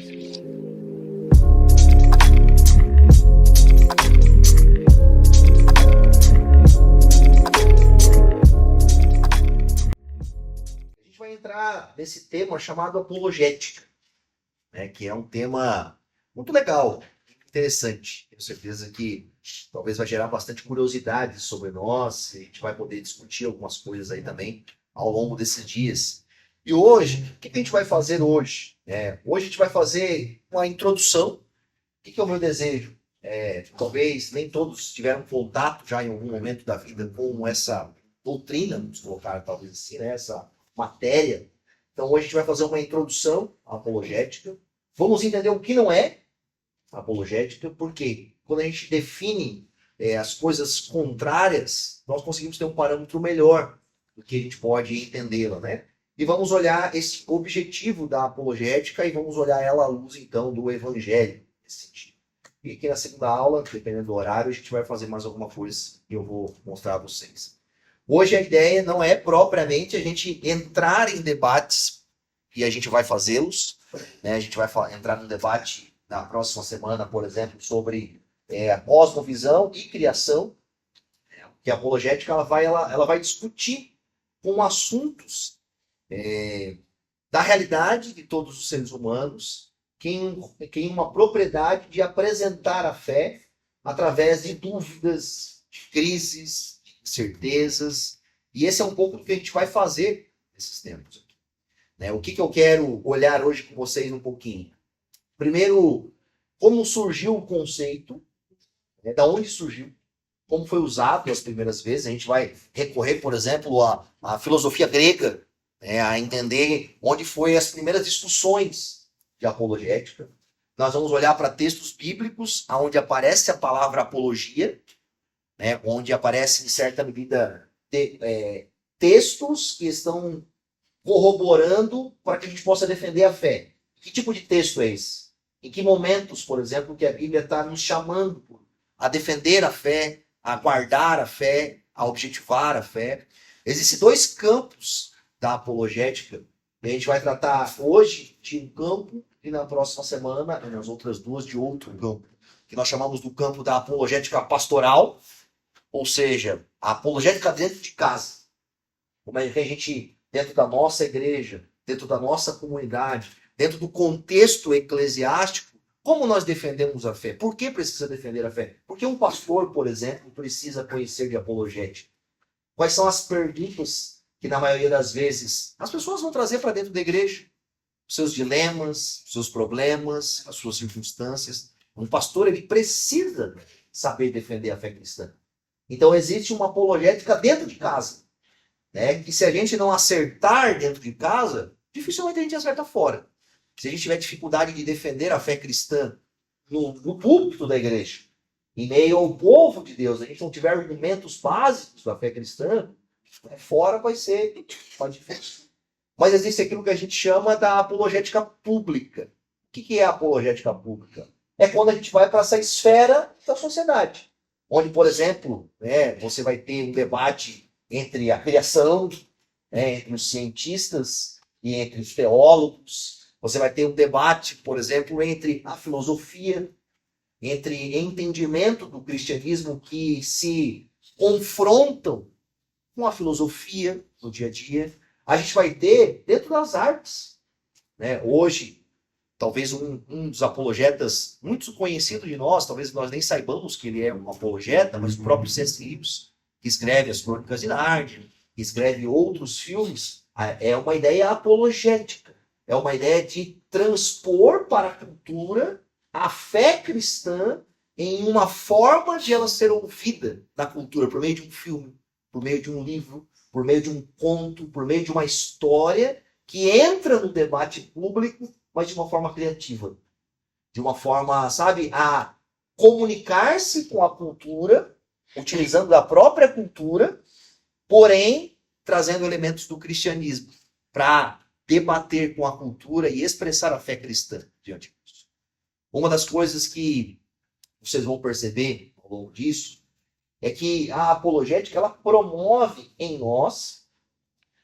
A gente vai entrar nesse tema chamado apologética, né, que é um tema muito legal, interessante. Tenho certeza que talvez vai gerar bastante curiosidade sobre nós, e a gente vai poder discutir algumas coisas aí também ao longo desses dias. E hoje, o que a gente vai fazer hoje? Hoje a gente vai fazer uma introdução. O que é o meu desejo? Talvez nem todos tiveram contato já em algum momento da vida com essa doutrina, vamos colocar talvez assim, né? Essa matéria. Então hoje a gente vai fazer uma introdução à apologética. Vamos entender o que não é apologética, porque quando a gente define as coisas contrárias, nós conseguimos ter um parâmetro melhor do que a gente pode entendê-la, né? E vamos olhar esse objetivo da apologética e vamos olhar ela à luz, então, do evangelho, nesse sentido. E aqui na segunda aula, dependendo do horário, a gente vai fazer mais alguma coisa que eu vou mostrar a vocês. Hoje a ideia não é propriamente a gente entrar em debates, e a gente vai fazê-los, né? A gente vai entrar num debate na próxima semana, por exemplo, sobre a cosmovisão e criação, que a apologética ela vai discutir com assuntos da realidade de todos os seres humanos, que tem uma propriedade de apresentar a fé através de dúvidas, de crises, de incertezas, e esse é um pouco do que a gente vai fazer nesses tempos aqui, né? O que eu quero olhar hoje com vocês um pouquinho? Primeiro, como surgiu o conceito, né? Da onde surgiu, como foi usado as primeiras vezes. A gente vai recorrer, por exemplo, à filosofia grega, né? A entender onde foram as primeiras discussões de apologética. Nós vamos olhar para textos bíblicos, onde aparece a palavra apologia, né? Onde aparece, em certa medida, textos que estão corroborando para que a gente possa defender a fé. Que tipo de texto é esse? Em que momentos, por exemplo, que a Bíblia está nos chamando a defender a fé, a guardar a fé, a objetivar a fé? Existem dois campos da apologética, e a gente vai tratar hoje de um campo e na próxima semana, e nas outras duas, de outro campo, que nós chamamos do campo da apologética pastoral, ou seja, a apologética dentro de casa. Como é que a gente, dentro da nossa igreja, dentro da nossa comunidade, dentro do contexto eclesiástico, como nós defendemos a fé? Por que precisa defender a fé? Porque um pastor, por exemplo, precisa conhecer de apologética. Quais são as perguntas que, na maioria das vezes, as pessoas vão trazer para dentro da igreja? Os seus dilemas, os seus problemas, as suas circunstâncias. Um pastor, ele precisa saber defender a fé cristã. Então, existe uma apologética dentro de casa, né? Que se a gente não acertar dentro de casa, dificilmente a gente acerta fora. Se a gente tiver dificuldade de defender a fé cristã no púlpito da igreja, em meio ao povo de Deus, a gente não tiver argumentos básicos da fé cristã, fora vai ser mais difícil. Mas existe aquilo que a gente chama da apologética pública. O que é a apologética pública? É quando a gente vai para essa esfera da sociedade, onde, por exemplo, você vai ter um debate entre a criação, entre os cientistas e entre os teólogos. Você vai ter um debate, por exemplo, entre a filosofia, entre entendimento do cristianismo que se confrontam com a filosofia no dia a dia. A gente vai ter dentro das artes, né? Hoje, talvez um dos apologetas muito conhecido de nós, talvez nós nem saibamos que ele é um apologeta, mas o próprio C.S. Lewis, que escreve as Crônicas de Nárnia, que escreve outros filmes, é uma ideia apologética. É uma ideia de transpor para a cultura a fé cristã em uma forma de ela ser ouvida na cultura, por meio de um filme, por meio de um livro, por meio de um conto, por meio de uma história que entra no debate público, mas de uma forma criativa. De uma forma, a comunicar-se com a cultura, utilizando a própria cultura, porém trazendo elementos do cristianismo para debater com a cultura e expressar a fé cristã diante disso. Uma das coisas que vocês vão perceber ao longo disso é que a apologética ela promove em nós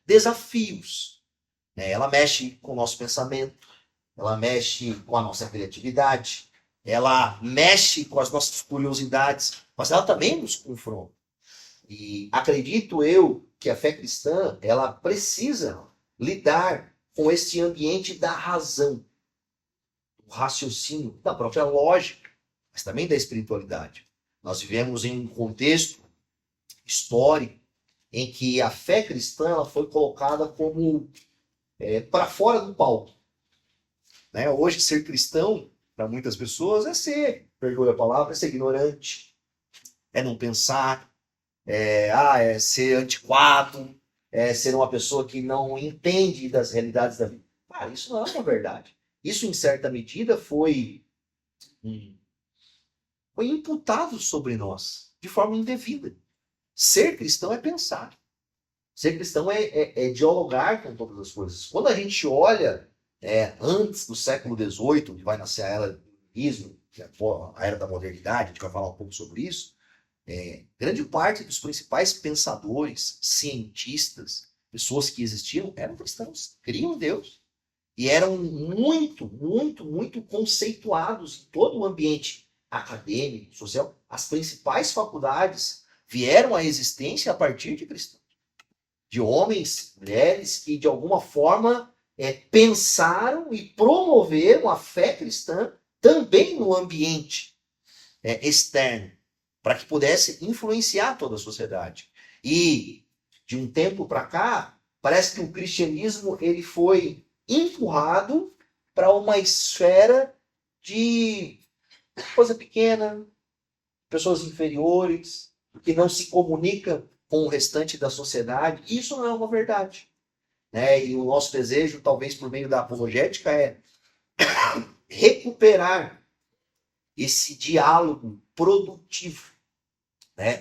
desafios, né? Ela mexe com o nosso pensamento, ela mexe com a nossa criatividade, ela mexe com as nossas curiosidades, mas ela também nos confronta. E acredito eu que a fé cristã, ela precisa lidar com este ambiente da razão, do raciocínio, da própria lógica, mas também da espiritualidade. Nós vivemos em um contexto histórico em que a fé cristã ela foi colocada como para fora do palco. Né? Hoje, ser cristão, para muitas pessoas, é ser, perdoe a palavra, é ser ignorante, é não pensar, é ser antiquado, é ser uma pessoa que não entende das realidades da vida. Cara, isso não é uma verdade. Isso, em certa medida, foi imputado sobre nós, de forma indevida. Ser cristão é pensar. Ser cristão é dialogar com todas as coisas. Quando a gente olha antes do século XVIII, onde vai nascer a era do iluminismo, que é a era da modernidade, a gente vai falar um pouco sobre isso, grande parte dos principais pensadores, cientistas, pessoas que existiam, eram cristãos, criam em Deus. E eram muito, muito, muito conceituados em todo o ambiente acadêmico, social. As principais faculdades vieram à existência a partir de cristãos. De homens, mulheres que de alguma forma pensaram e promoveram a fé cristã também no ambiente externo, para que pudesse influenciar toda a sociedade. E de um tempo para cá, parece que o cristianismo ele foi empurrado para uma esfera de coisa pequena, pessoas inferiores, que não se comunicam com o restante da sociedade. Isso não é uma verdade. E o nosso desejo, talvez por meio da apologética, é recuperar esse diálogo produtivo,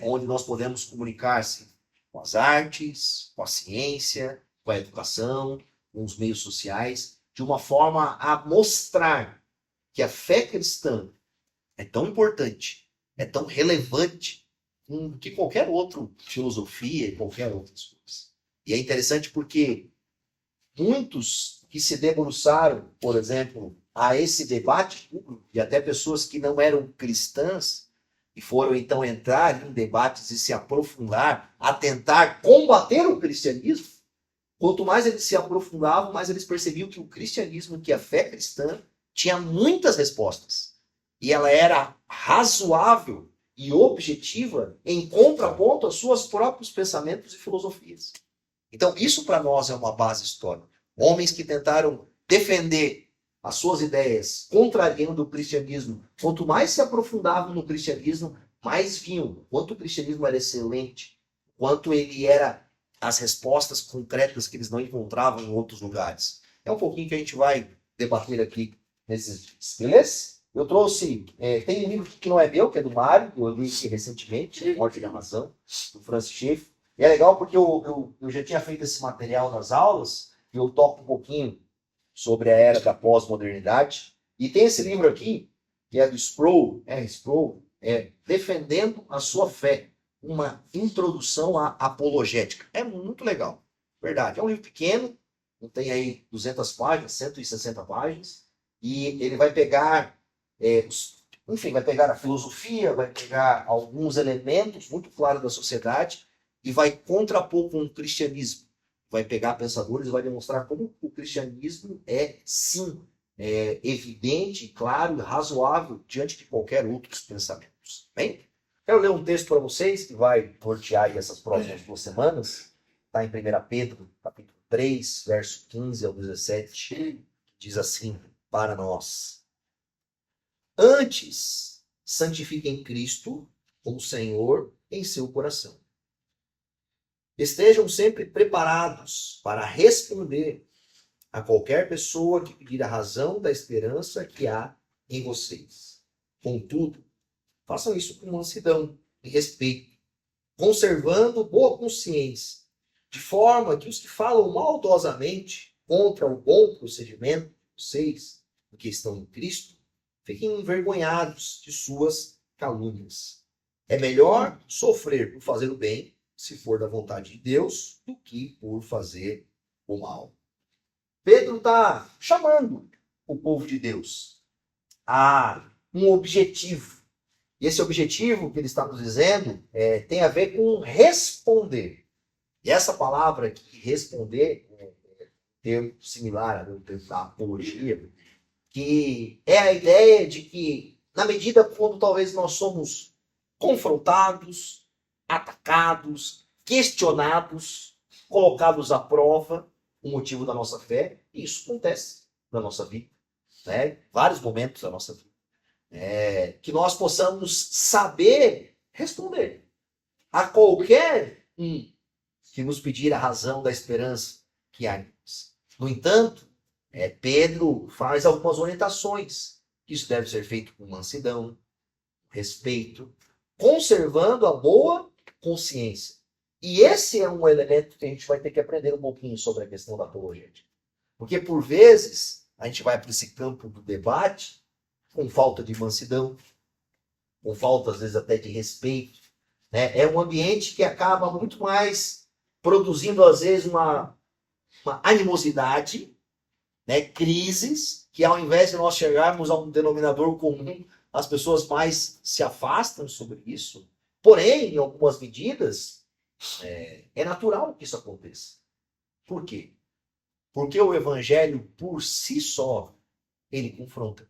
onde nós podemos comunicar-se com as artes, com a ciência, com a educação, com os meios sociais, de uma forma a mostrar que a fé cristã é tão importante, é tão relevante que qualquer outra filosofia e qualquer outras coisas. E é interessante porque muitos que se debruçaram, por exemplo, a esse debate público, e até pessoas que não eram cristãs, e foram então entrar em debates e se aprofundar, a tentar combater o cristianismo, quanto mais eles se aprofundavam, mais eles percebiam que o cristianismo, que a fé cristã, tinha muitas respostas. E ela era razoável e objetiva em contraponto aos seus próprios pensamentos e filosofias. Então, isso para nós é uma base histórica. Homens que tentaram defender as suas ideias, contrariando o cristianismo, quanto mais se aprofundavam no cristianismo, mais viam quanto o cristianismo era excelente, quanto ele era as respostas concretas que eles não encontravam em outros lugares. É um pouquinho que a gente vai debater aqui nesses dias. Beleza? Eu trouxe, tem um livro que não é meu, que é do Mário, eu li aqui recentemente, Morte da Razão, do Francis Schaeffer. E é legal porque eu já tinha feito esse material nas aulas, e eu toco um pouquinho sobre a era da pós-modernidade. E tem esse livro aqui, que é do Sproul, Defendendo a Sua Fé, uma introdução à apologética. É muito legal, verdade. É um livro pequeno, não tem aí 200 páginas, 160 páginas, e ele vai pegar, vai pegar a filosofia, vai pegar alguns elementos muito claros da sociedade e vai contrapor com o cristianismo. Vai pegar pensadores e vai demonstrar como o cristianismo é, sim, evidente, claro e razoável diante de qualquer outros pensamentos. Bem? Quero ler um texto para vocês que vai nortear aí essas próximas 2 semanas. Está em 1 Pedro, capítulo 3, verso 15 ao 17. Diz assim para nós: Antes, santifiquem Cristo como Senhor em seu coração. Estejam sempre preparados para responder a qualquer pessoa que pedir a razão da esperança que há em vocês. Contudo, façam isso com mansidão e respeito, conservando boa consciência, de forma que os que falam maldosamente contra o bom procedimento de vocês, que estão em Cristo, fiquem envergonhados de suas calúnias. É melhor sofrer por fazer o bem, se for da vontade de Deus, do que por fazer o mal. Pedro está chamando o povo de Deus a um objetivo. E esse objetivo que ele está nos dizendo tem a ver com responder. E essa palavra aqui, responder, termo similar ao termo da apologia, que é a ideia de que, na medida quando talvez nós somos confrontados, atacados, questionados, colocados à prova, o motivo da nossa fé, e isso acontece na nossa vida, né? Vários momentos da nossa vida. Que nós possamos saber responder a qualquer um que nos pedir a razão da esperança que há em nós. No entanto, Pedro faz algumas orientações. Isso deve ser feito com mansidão, respeito, conservando a boa consciência. E esse é um elemento que a gente vai ter que aprender um pouquinho sobre a questão da apologética. Porque, por vezes, a gente vai para esse campo do debate com falta de mansidão, com falta, às vezes, até de respeito. Né? É um ambiente que acaba muito mais produzindo, às vezes, uma animosidade, né? Crises, que ao invés de nós chegarmos a um denominador comum, as pessoas mais se afastam sobre isso. Porém, em algumas medidas, é natural que isso aconteça. Por quê? Porque o evangelho, por si só, ele confronta.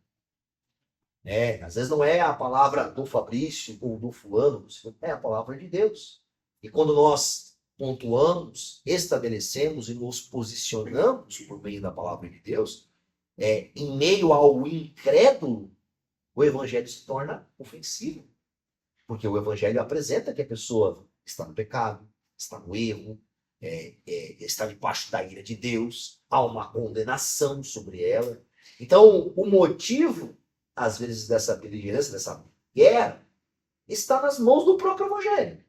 Às vezes não é a palavra do Fabrício ou do fulano, é a palavra de Deus. E quando nós pontuamos, estabelecemos e nos posicionamos por meio da palavra de Deus, em meio ao incrédulo, o evangelho se torna ofensivo. Porque o evangelho apresenta que a pessoa está no pecado, está no erro, está debaixo da ira de Deus, há uma condenação sobre ela. Então, o motivo, às vezes, dessa beligerância, dessa guerra, está nas mãos do próprio evangelho.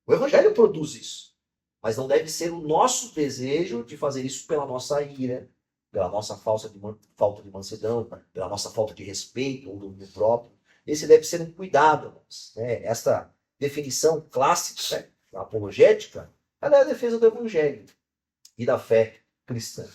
O evangelho produz isso. Mas não deve ser o nosso desejo de fazer isso pela nossa ira, pela nossa falta de mansidão, pela nossa falta de respeito ou do próprio. Esse deve ser um cuidado. Essa definição clássica, da apologética, ela é a defesa do evangelho e da fé cristã.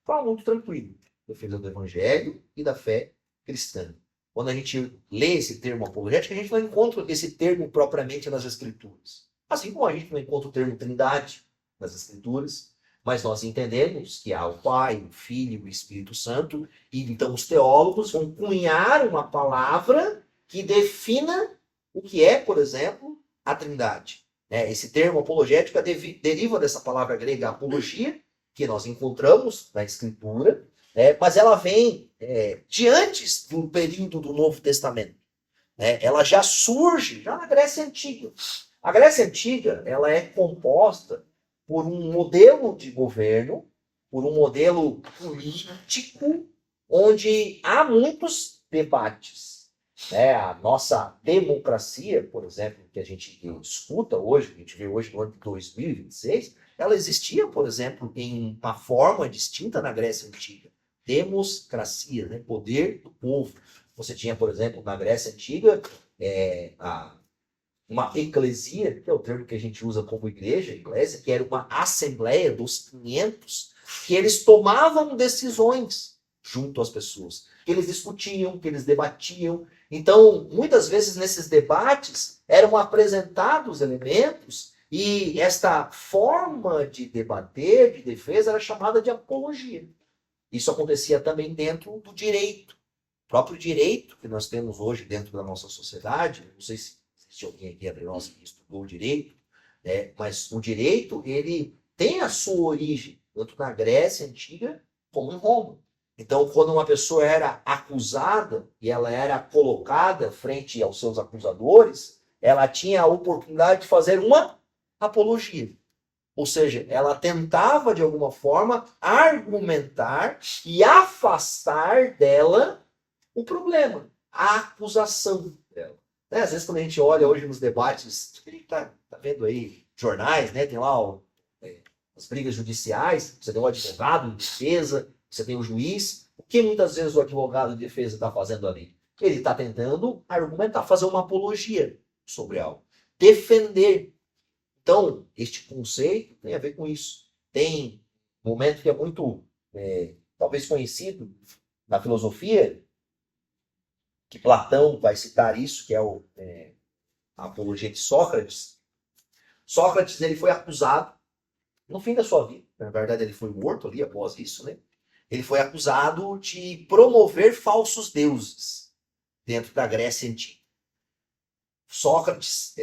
Fala muito tranquilo. Defesa do evangelho e da fé cristã. Quando a gente lê esse termo apologética, a gente não encontra esse termo propriamente nas Escrituras. Assim como a gente não encontra o termo Trindade nas Escrituras, mas nós entendemos que há o Pai, o Filho e o Espírito Santo, e então os teólogos vão cunhar uma palavra que defina o que é, por exemplo, a Trindade. Esse termo apologética deriva dessa palavra grega apologia, que nós encontramos na Escritura, mas ela vem de antes do período do Novo Testamento. Ela já surge já na Grécia Antiga. A Grécia Antiga ela é composta por um modelo de governo, por um modelo político, onde há muitos debates. A nossa democracia, por exemplo, que a gente escuta hoje, que a gente vê hoje no ano de 2026, ela existia, por exemplo, em uma forma distinta na Grécia Antiga. Democracia, poder do povo. Você tinha, por exemplo, na Grécia Antiga, uma eclesia, que é o termo que a gente usa como igreja, eclésia, que era uma assembleia dos 500, que eles tomavam decisões junto às pessoas, que eles discutiam, que eles debatiam. Então, muitas vezes nesses debates eram apresentados elementos e esta forma de debater, de defesa, era chamada de apologia. Isso acontecia também dentro do direito. O próprio direito que nós temos hoje dentro da nossa sociedade, não sei se existe alguém aqui entre nós que estudou direito, mas o direito ele tem a sua origem, tanto na Grécia Antiga como em Roma. Então, quando uma pessoa era acusada e ela era colocada frente aos seus acusadores, ela tinha a oportunidade de fazer uma apologia. Ou seja, ela tentava, de alguma forma, argumentar e afastar dela o problema, a acusação dela. Às vezes, quando a gente olha hoje nos debates, a gente está vendo aí jornais, tem lá as brigas judiciais, você tem o advogado de defesa, você tem o juiz. O que muitas vezes o advogado de defesa está fazendo ali? Ele está tentando argumentar, fazer uma apologia sobre algo, defender. Então, este conceito tem a ver com isso. Tem um momento que é muito, talvez conhecido, na filosofia, que Platão vai citar isso, que é a apologia de Sócrates. Sócrates, ele foi acusado no fim da sua vida. Na verdade, ele foi morto ali após isso, né? Ele foi acusado de promover falsos deuses dentro da Grécia Antiga. Sócrates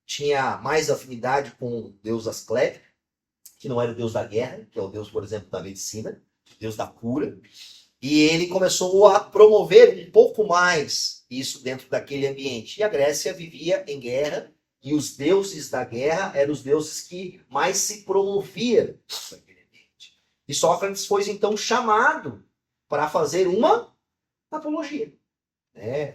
tinha mais afinidade com o deus Asclepio, que não era o deus da guerra, que é o deus, por exemplo, da medicina, o deus da cura. E ele começou a promover um pouco mais isso dentro daquele ambiente. E a Grécia vivia em guerra, e os deuses da guerra eram os deuses que mais se promoviam naquele ambiente. E Sócrates foi então chamado para fazer uma apologia.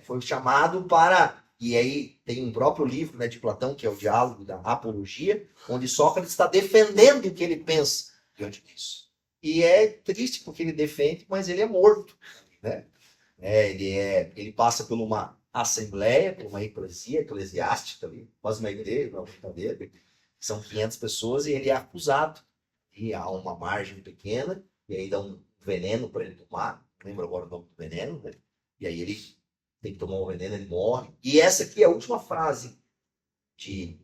Foi chamado para... E aí tem um próprio livro, né, de Platão, que é o Diálogo da Apologia, onde Sócrates está defendendo o que ele pensa diante disso. E é triste porque ele defende, mas ele é morto. Né? Ele passa por uma assembleia, por uma eclesiástica, ali, quase uma igreja, uma brincadeira, são 500 pessoas, e ele é acusado. E há uma margem pequena, e aí dá um veneno para ele tomar, não lembro agora o nome do veneno, né? E aí ele tem que tomar um veneno, ele morre. E essa aqui é a última frase de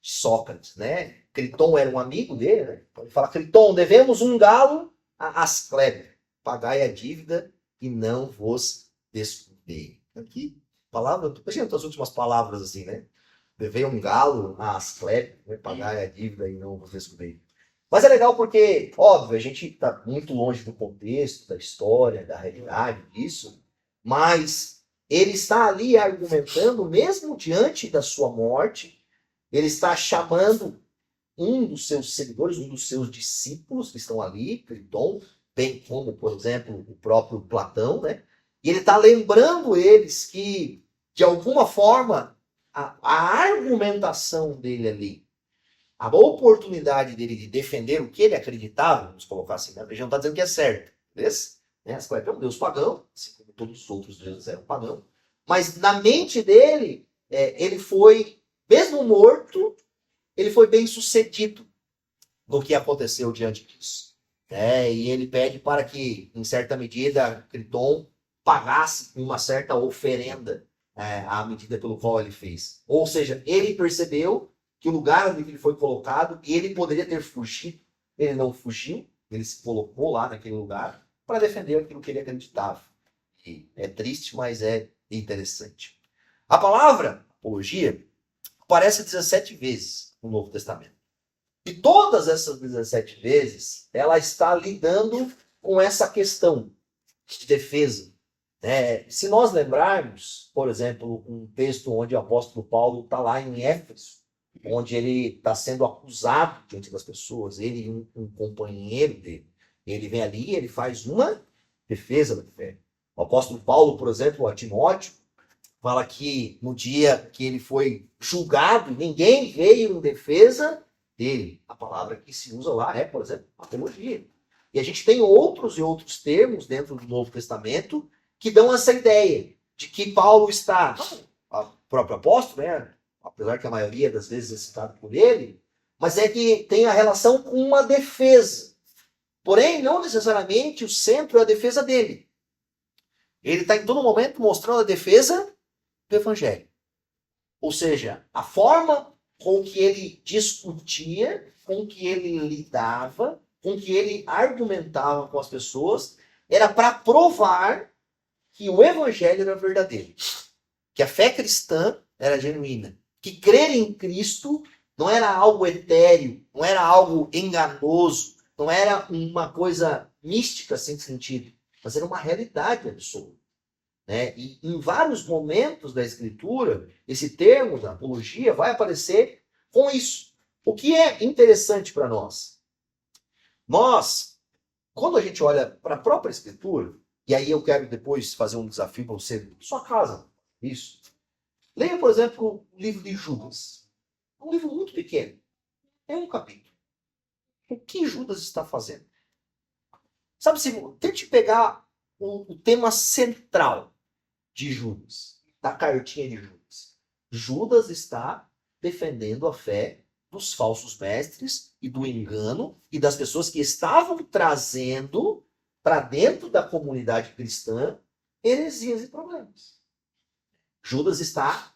Sócrates, né? Criton era um amigo dele, né? Ele fala: Criton, devemos um galo a Asclepio, pagai a dívida e não vos descuidei. Aqui, palavra, imagina as últimas palavras assim, né? Devei um galo a Asclepio, né? Pagai a dívida e não vos descuidei. Mas é legal porque, óbvio, a gente está muito longe do contexto, da história, da realidade disso, mas ele está ali argumentando, mesmo diante da sua morte, ele está chamando um dos seus seguidores, um dos seus discípulos que estão ali, Criton, bem como, por exemplo, o próprio Platão, né? E ele está lembrando eles que, de alguma forma, a argumentação dele ali, a oportunidade dele de defender o que ele acreditava, vamos colocar assim, né? A religião está dizendo que é certo, beleza? Asclepio é um deus pagão, assim como todos os outros deuses eram pagãos, mas na mente dele, ele foi, mesmo morto, ele foi bem sucedido no que aconteceu diante disso. E ele pede para que, em certa medida, Criton pagasse uma certa oferenda à medida pelo qual ele fez. Ou seja, ele percebeu que o lugar onde ele foi colocado, ele poderia ter fugido. Ele não fugiu, ele se colocou lá naquele lugar para defender aquilo que ele acreditava. E é triste, mas é interessante. A palavra apologia aparece 17 vezes no Novo Testamento. E todas essas 17 vezes, ela está lidando com essa questão de defesa. Se nós lembrarmos, por exemplo, um texto onde o apóstolo Paulo está lá em Éfeso, onde ele está sendo acusado diante das pessoas, ele e um companheiro dele. Ele vem ali e ele faz uma defesa da fé. O apóstolo Paulo, por exemplo, a Timóteo, fala que no dia que ele foi julgado, ninguém veio em defesa dele. A palavra que se usa lá é, por exemplo, apologia. E a gente tem outros e outros termos dentro do Novo Testamento que dão essa ideia de que Paulo está, o próprio apóstolo, né? Apesar que a maioria das vezes é citado por ele, mas é que tem a relação com uma defesa. Porém, não necessariamente o centro é a defesa dele. Ele está em todo momento mostrando a defesa do Evangelho. Ou seja, a forma com que ele discutia, com que ele lidava, com que ele argumentava com as pessoas, era para provar que o Evangelho era verdadeiro. Que a fé cristã era genuína. Que crer em Cristo não era algo etéreo, não era algo enganoso, não era uma coisa mística sem sentido, mas era uma realidade absoluta. E em vários momentos da Escritura, esse termo da apologia vai aparecer com isso. O que é interessante para nós? Nós, quando a gente olha para a própria Escritura, e aí eu quero depois fazer um desafio para você, sua casa, isso. Leia, por exemplo, o livro de Judas. É um livro muito pequeno. É um capítulo. O que Judas está fazendo? Sabe, tente pegar o tema central de Judas, da cartinha de Judas. Judas está defendendo a fé dos falsos mestres e do engano e das pessoas que estavam trazendo para dentro da comunidade cristã heresias e problemas. Judas está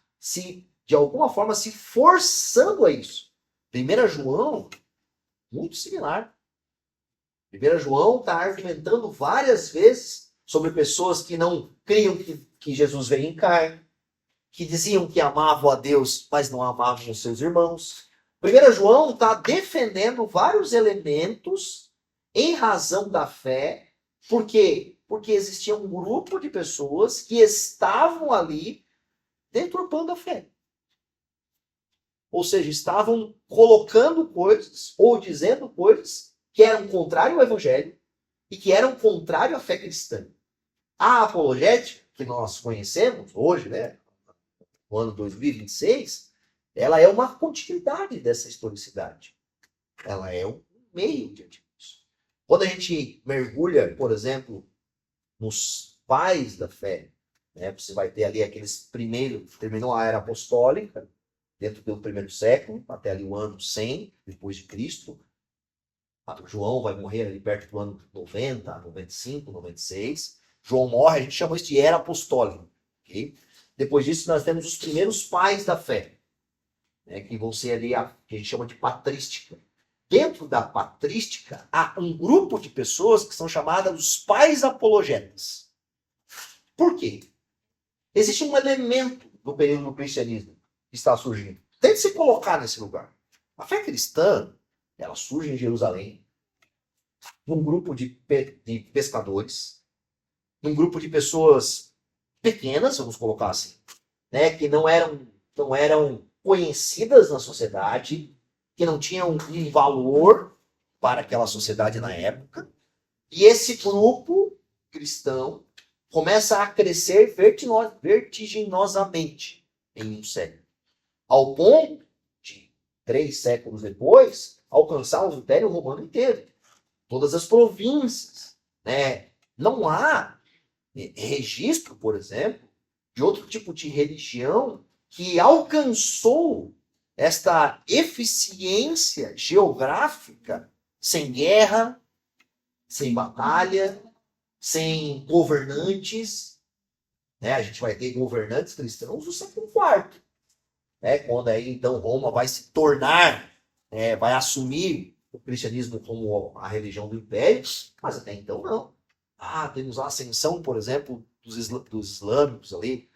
de alguma forma se forçando a isso. 1 João, muito similar. 1 João está argumentando várias vezes sobre pessoas que não criam que Jesus veio em carne, que diziam que amavam a Deus, mas não amavam os seus irmãos. 1 João está defendendo vários elementos em razão da fé. Por quê? Porque existia um grupo de pessoas que estavam ali deturpando a fé. Ou seja, estavam colocando coisas ou dizendo coisas que eram contrário ao evangelho e que eram contrário à fé cristã. A apologética, que nós conhecemos hoje, né, no ano 2026, ela é uma continuidade dessa historicidade. Ela é um meio diante disso. Quando a gente mergulha, por exemplo, nos pais da fé, né, você vai ter ali aqueles primeiros, terminou a era apostólica, dentro do primeiro século, até ali o ano 100, depois de Cristo. João vai morrer ali perto do ano 90, 95, 96. João morre, a gente chama isso de era apostólica. Okay? Depois disso, nós temos os primeiros pais da fé, né, que vão ser ali que a gente chama de patrística. Dentro da patrística, há um grupo de pessoas que são chamadas os pais apologetas. Por quê? Existe um elemento do período do cristianismo que está surgindo. Tente se colocar nesse lugar. A fé cristã, ela surge em Jerusalém, num grupo de pescadores, num grupo de pessoas pequenas, vamos colocar assim, né, que não eram conhecidas na sociedade, que não tinham um valor para aquela sociedade na época. E esse grupo cristão começa a crescer vertiginosamente em um século. Ao ponto de, 3 séculos depois, alcançar o Império Romano inteiro. Todas as províncias. Né? Não há registro, por exemplo, de outro tipo de religião que alcançou esta eficiência geográfica sem guerra, sem batalha, sem governantes. Né? A gente vai ter governantes cristãos no século IV. Né? Quando aí, então, Roma vai se tornar, vai assumir o cristianismo como a religião do império, mas até então não. Temos a ascensão, por exemplo, dos islâmicos ali,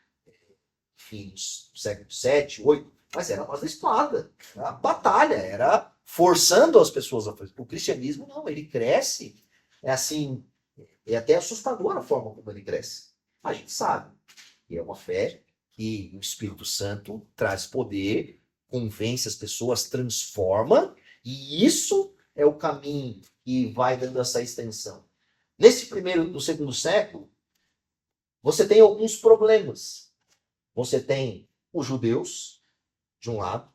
enfim, do século VII, VIII, mas era mais da espada, era batalha, era forçando as pessoas a fazer. O cristianismo não, ele cresce, é até assustador a forma como ele cresce. A gente sabe que é uma fé que o Espírito Santo traz poder, convence as pessoas, transforma, e isso é o caminho que vai dando essa extensão. No segundo século, você tem alguns problemas. Você tem os judeus, de um lado,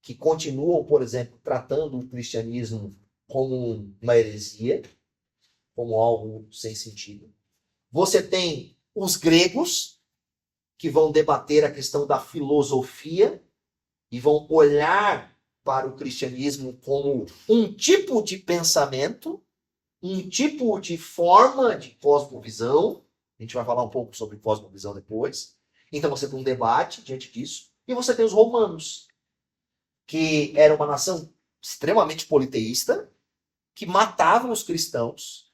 que continuam, por exemplo, tratando o cristianismo como uma heresia, como algo sem sentido. Você tem os gregos, que vão debater a questão da filosofia e vão olhar para o cristianismo como um tipo de pensamento, um tipo de forma de cosmovisão. A gente vai falar um pouco sobre cosmovisão depois. Então você tem um debate diante disso. E você tem os romanos, que era uma nação extremamente politeísta, que matavam os cristãos,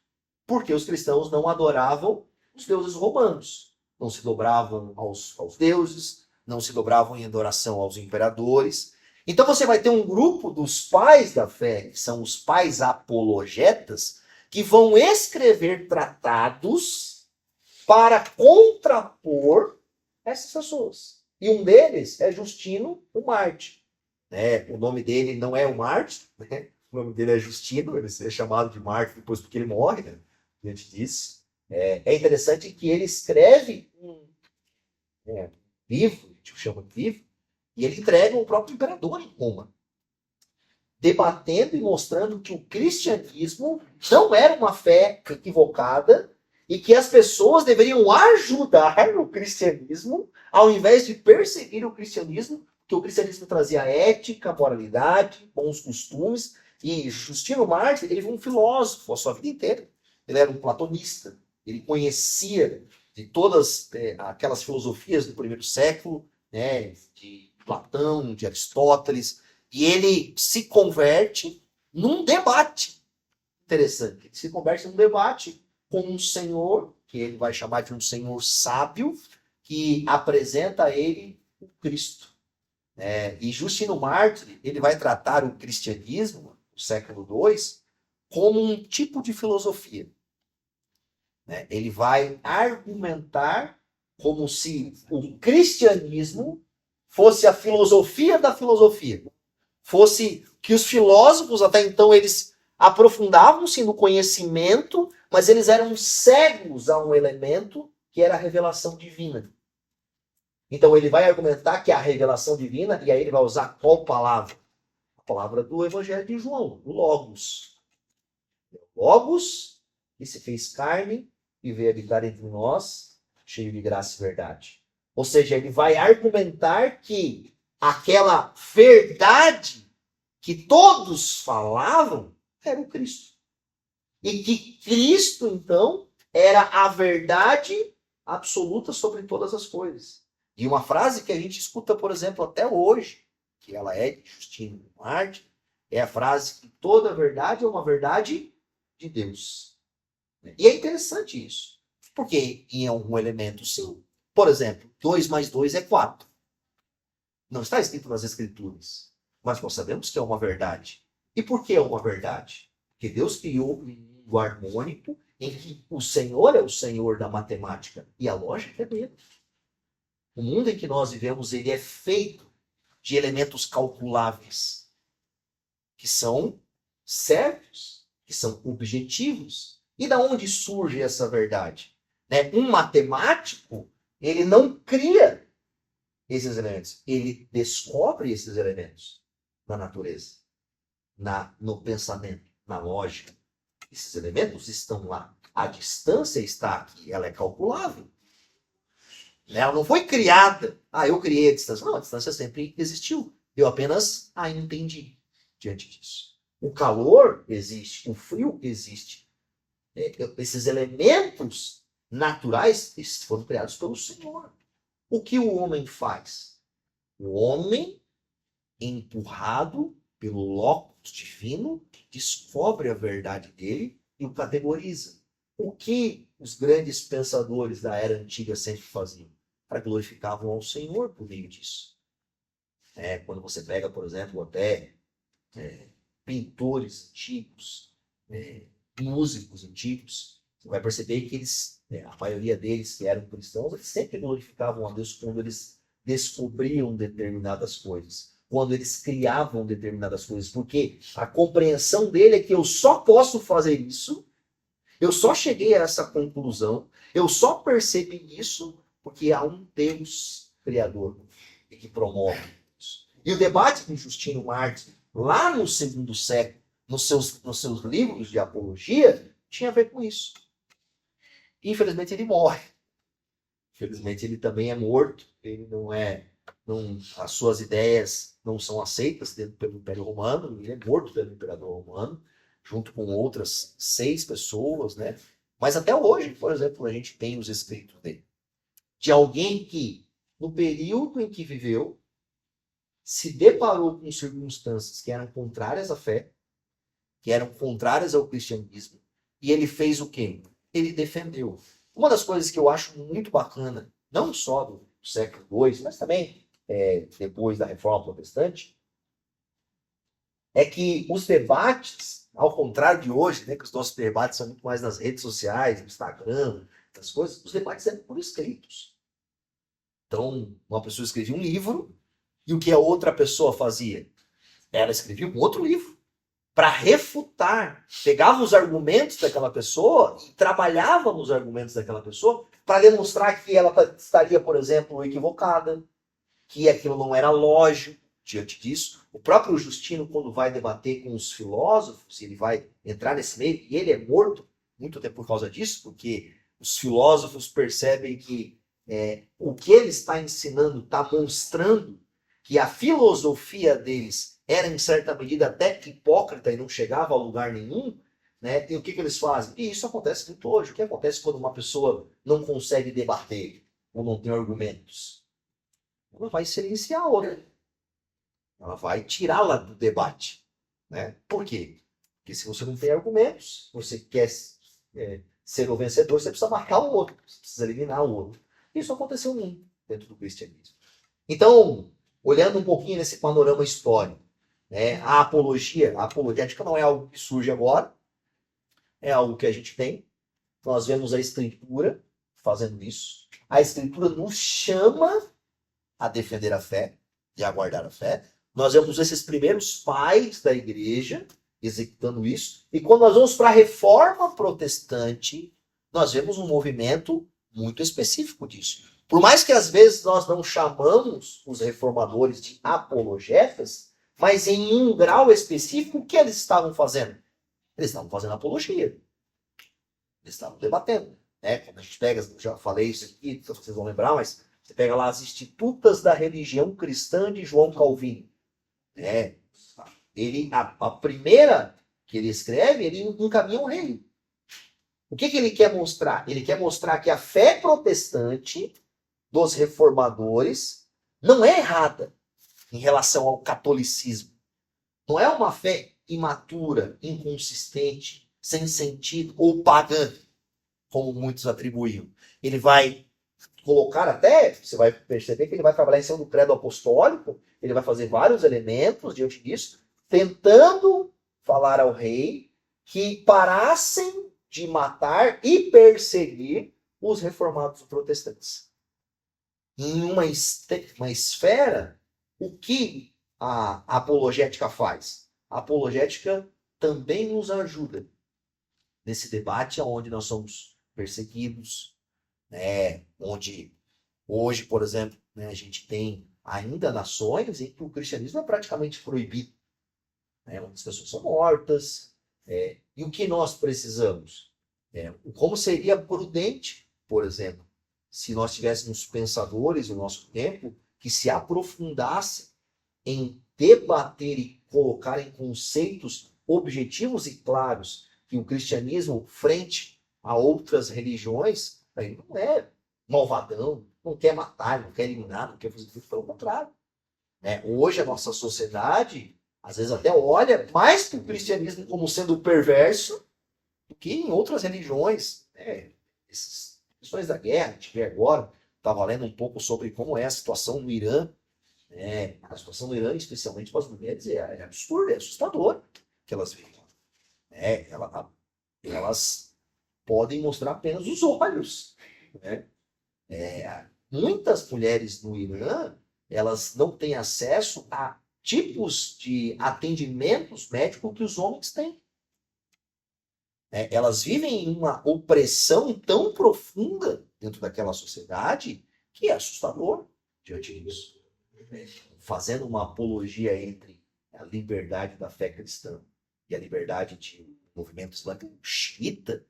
porque os cristãos não adoravam os deuses romanos. Não se dobravam aos deuses, não se dobravam em adoração aos imperadores. Então você vai ter um grupo dos pais da fé, que são os pais apologetas, que vão escrever tratados para contrapor essas pessoas. E um deles é Justino o Mártir. O nome dele não é o Mártir, né? O nome dele é Justino, ele é chamado de Mártir depois porque ele morre, né? Diante disso. É interessante que ele escreve um livro, a gente chama de livro, e ele entrega ao próprio imperador em Roma, debatendo e mostrando que o cristianismo não era uma fé equivocada e que as pessoas deveriam ajudar o cristianismo ao invés de perseguir o cristianismo, que o cristianismo trazia ética, moralidade, bons costumes. E Justino Mártir, ele foi um filósofo a sua vida inteira. ele era um platonista, ele conhecia de todas aquelas filosofias do primeiro século, né, de Platão, de Aristóteles, e ele se converte num debate interessante. Ele se converte num debate com um senhor, que ele vai chamar de um senhor sábio, que apresenta a ele o Cristo. E Justino Mártir, ele vai tratar o cristianismo, no século II, como um tipo de filosofia. Ele vai argumentar como se o cristianismo fosse a filosofia da filosofia. Fosse que os filósofos, até então, eles aprofundavam-se no conhecimento, mas eles eram cegos a um elemento que era a revelação divina. Então ele vai argumentar que a revelação divina, e aí ele vai usar qual palavra? A palavra do Evangelho de João, o Logos. Logos, que se fez carne e veio habitar entre nós, cheio de graça e verdade. Ou seja, ele vai argumentar que aquela verdade que todos falavam era o Cristo. E que Cristo, então, era a verdade absoluta sobre todas as coisas. E uma frase que a gente escuta, por exemplo, até hoje, que ela é de Justino Mártir, é a frase que toda verdade é uma verdade de Deus. E é interessante isso. Porque em algum elemento, sim. Por exemplo, 2 mais 2 é 4. Não está escrito nas Escrituras. Mas nós sabemos que é uma verdade. E por que é uma verdade? Porque Deus criou um mundo harmônico em que o Senhor é o Senhor da matemática e a lógica é dele. O mundo em que nós vivemos, ele é feito de elementos calculáveis, que são certos, que são objetivos. E da onde surge essa verdade? Um matemático, ele não cria esses elementos, ele descobre esses elementos na natureza, no pensamento, na lógica. Esses elementos estão lá. A distância está aqui, ela é calculável. Ela não foi criada. Eu criei a distância. Não, a distância sempre existiu. Eu apenas a entendi diante disso. O calor existe, o frio existe. Esses elementos naturais foram criados pelo Senhor. O que o homem faz? O homem, empurrado pelo locus divino, descobre a verdade dele e o categoriza. O que os grandes pensadores da era antiga sempre faziam? Glorificavam ao Senhor por meio disso. Quando você pega, por exemplo, até pintores antigos, músicos antigos, você vai perceber que eles, a maioria deles que eram cristãos, eles sempre glorificavam a Deus quando eles descobriam determinadas coisas, quando eles criavam determinadas coisas, porque a compreensão dele é que eu só posso fazer isso, eu só cheguei a essa conclusão, eu só percebi isso porque há um Deus criador que promove isso. E o debate de Justino Mártir, lá no segundo século, nos seus livros de apologia, tinha a ver com isso. Infelizmente ele morre. Infelizmente ele também é morto. Ele as suas ideias não são aceitas pelo Império Romano. Ele é morto pelo Imperador Romano, junto com outras 6 pessoas, né? Mas até hoje, por exemplo, a gente tem os escritos dele. De alguém que, no período em que viveu, se deparou com circunstâncias que eram contrárias à fé, que eram contrárias ao cristianismo, e ele fez o quê? Ele defendeu. Uma das coisas que eu acho muito bacana, não só do século II, mas também depois da Reforma Protestante, é que os debates, ao contrário de hoje, né, que os nossos debates são muito mais nas redes sociais, no Instagram, essas coisas, os debates eram por escritos. Então, uma pessoa escrevia um livro, e o que a outra pessoa fazia? Ela escrevia um outro livro para refutar. Pegava os argumentos daquela pessoa e trabalhava nos argumentos daquela pessoa para demonstrar que ela estaria, por exemplo, equivocada, que aquilo não era lógico diante disso. O próprio Justino, quando vai debater com os filósofos, ele vai entrar nesse meio, e ele é morto muito até por causa disso, porque os filósofos percebem que o que ele está ensinando está mostrando que a filosofia deles era, em certa medida, até hipócrita e não chegava a lugar nenhum. né? E o que eles fazem? E isso acontece muito hoje. O que acontece quando uma pessoa não consegue debater ou não tem argumentos? Ela vai silenciar a outra. Ela vai tirá-la do debate, né? Por quê? Porque se você não tem argumentos, você quer ser o vencedor, você precisa marcar o outro, você precisa eliminar o outro. Isso aconteceu muito dentro do cristianismo. Então, olhando um pouquinho nesse panorama histórico, né, a apologética não é algo que surge agora, é algo que a gente tem. Nós vemos a Escritura fazendo isso. A Escritura nos chama a defender a fé e a guardar a fé. Nós vemos esses primeiros pais da igreja executando isso. E quando nós vamos para a reforma protestante, nós vemos um movimento muito específico disso. Por mais que às vezes nós não chamamos os reformadores de apologetas, mas em um grau específico, o que eles estavam fazendo? Eles estavam fazendo apologia. Eles estavam debatendo. Né? Quando a gente pega, já falei isso aqui, vocês vão lembrar, mas você pega lá as Institutas da Religião Cristã de João Calvino. Né? A primeira que ele escreve, ele encaminha um reino. O que ele quer mostrar? Ele quer mostrar que a fé protestante dos reformadores não é errada em relação ao catolicismo. Não é uma fé imatura, inconsistente, sem sentido ou pagã, como muitos atribuíam. Ele vai colocar até, você vai perceber que ele vai trabalhar em cima do credo apostólico, ele vai fazer vários elementos diante disso, tentando falar ao rei que parassem de matar e perseguir os reformados protestantes. Em uma esfera, o que a apologética faz? A apologética também nos ajuda nesse debate onde nós somos perseguidos, né? Onde hoje, por exemplo, né, a gente tem ainda nações em que o cristianismo é praticamente proibido. Né? Muitas pessoas são mortas. E o que nós precisamos? Como seria prudente, por exemplo, se nós tivéssemos pensadores no nosso tempo que se aprofundassem em debater e colocar em conceitos objetivos e claros que o cristianismo, frente a outras religiões, ele não é malvadão, não quer matar, não quer eliminar, não quer fazer tudo, pelo contrário. Né? Hoje a nossa sociedade, às vezes até olha mais para o cristianismo como sendo perverso do que em outras religiões. Né? Essas questões da guerra, a gente vê agora, estava lendo um pouco sobre como é a situação no Irã. A situação no Irã, especialmente para as mulheres, é absurda, é assustadora que elas vivem. Elas podem mostrar apenas os olhos. Né? Muitas mulheres no Irã, elas não têm acesso a tipos de atendimentos médicos que os homens têm. Elas vivem em uma opressão tão profunda dentro daquela sociedade que é assustador diante disso. Fazendo uma apologia entre a liberdade da fé cristã e a liberdade de movimento islâmico xiita,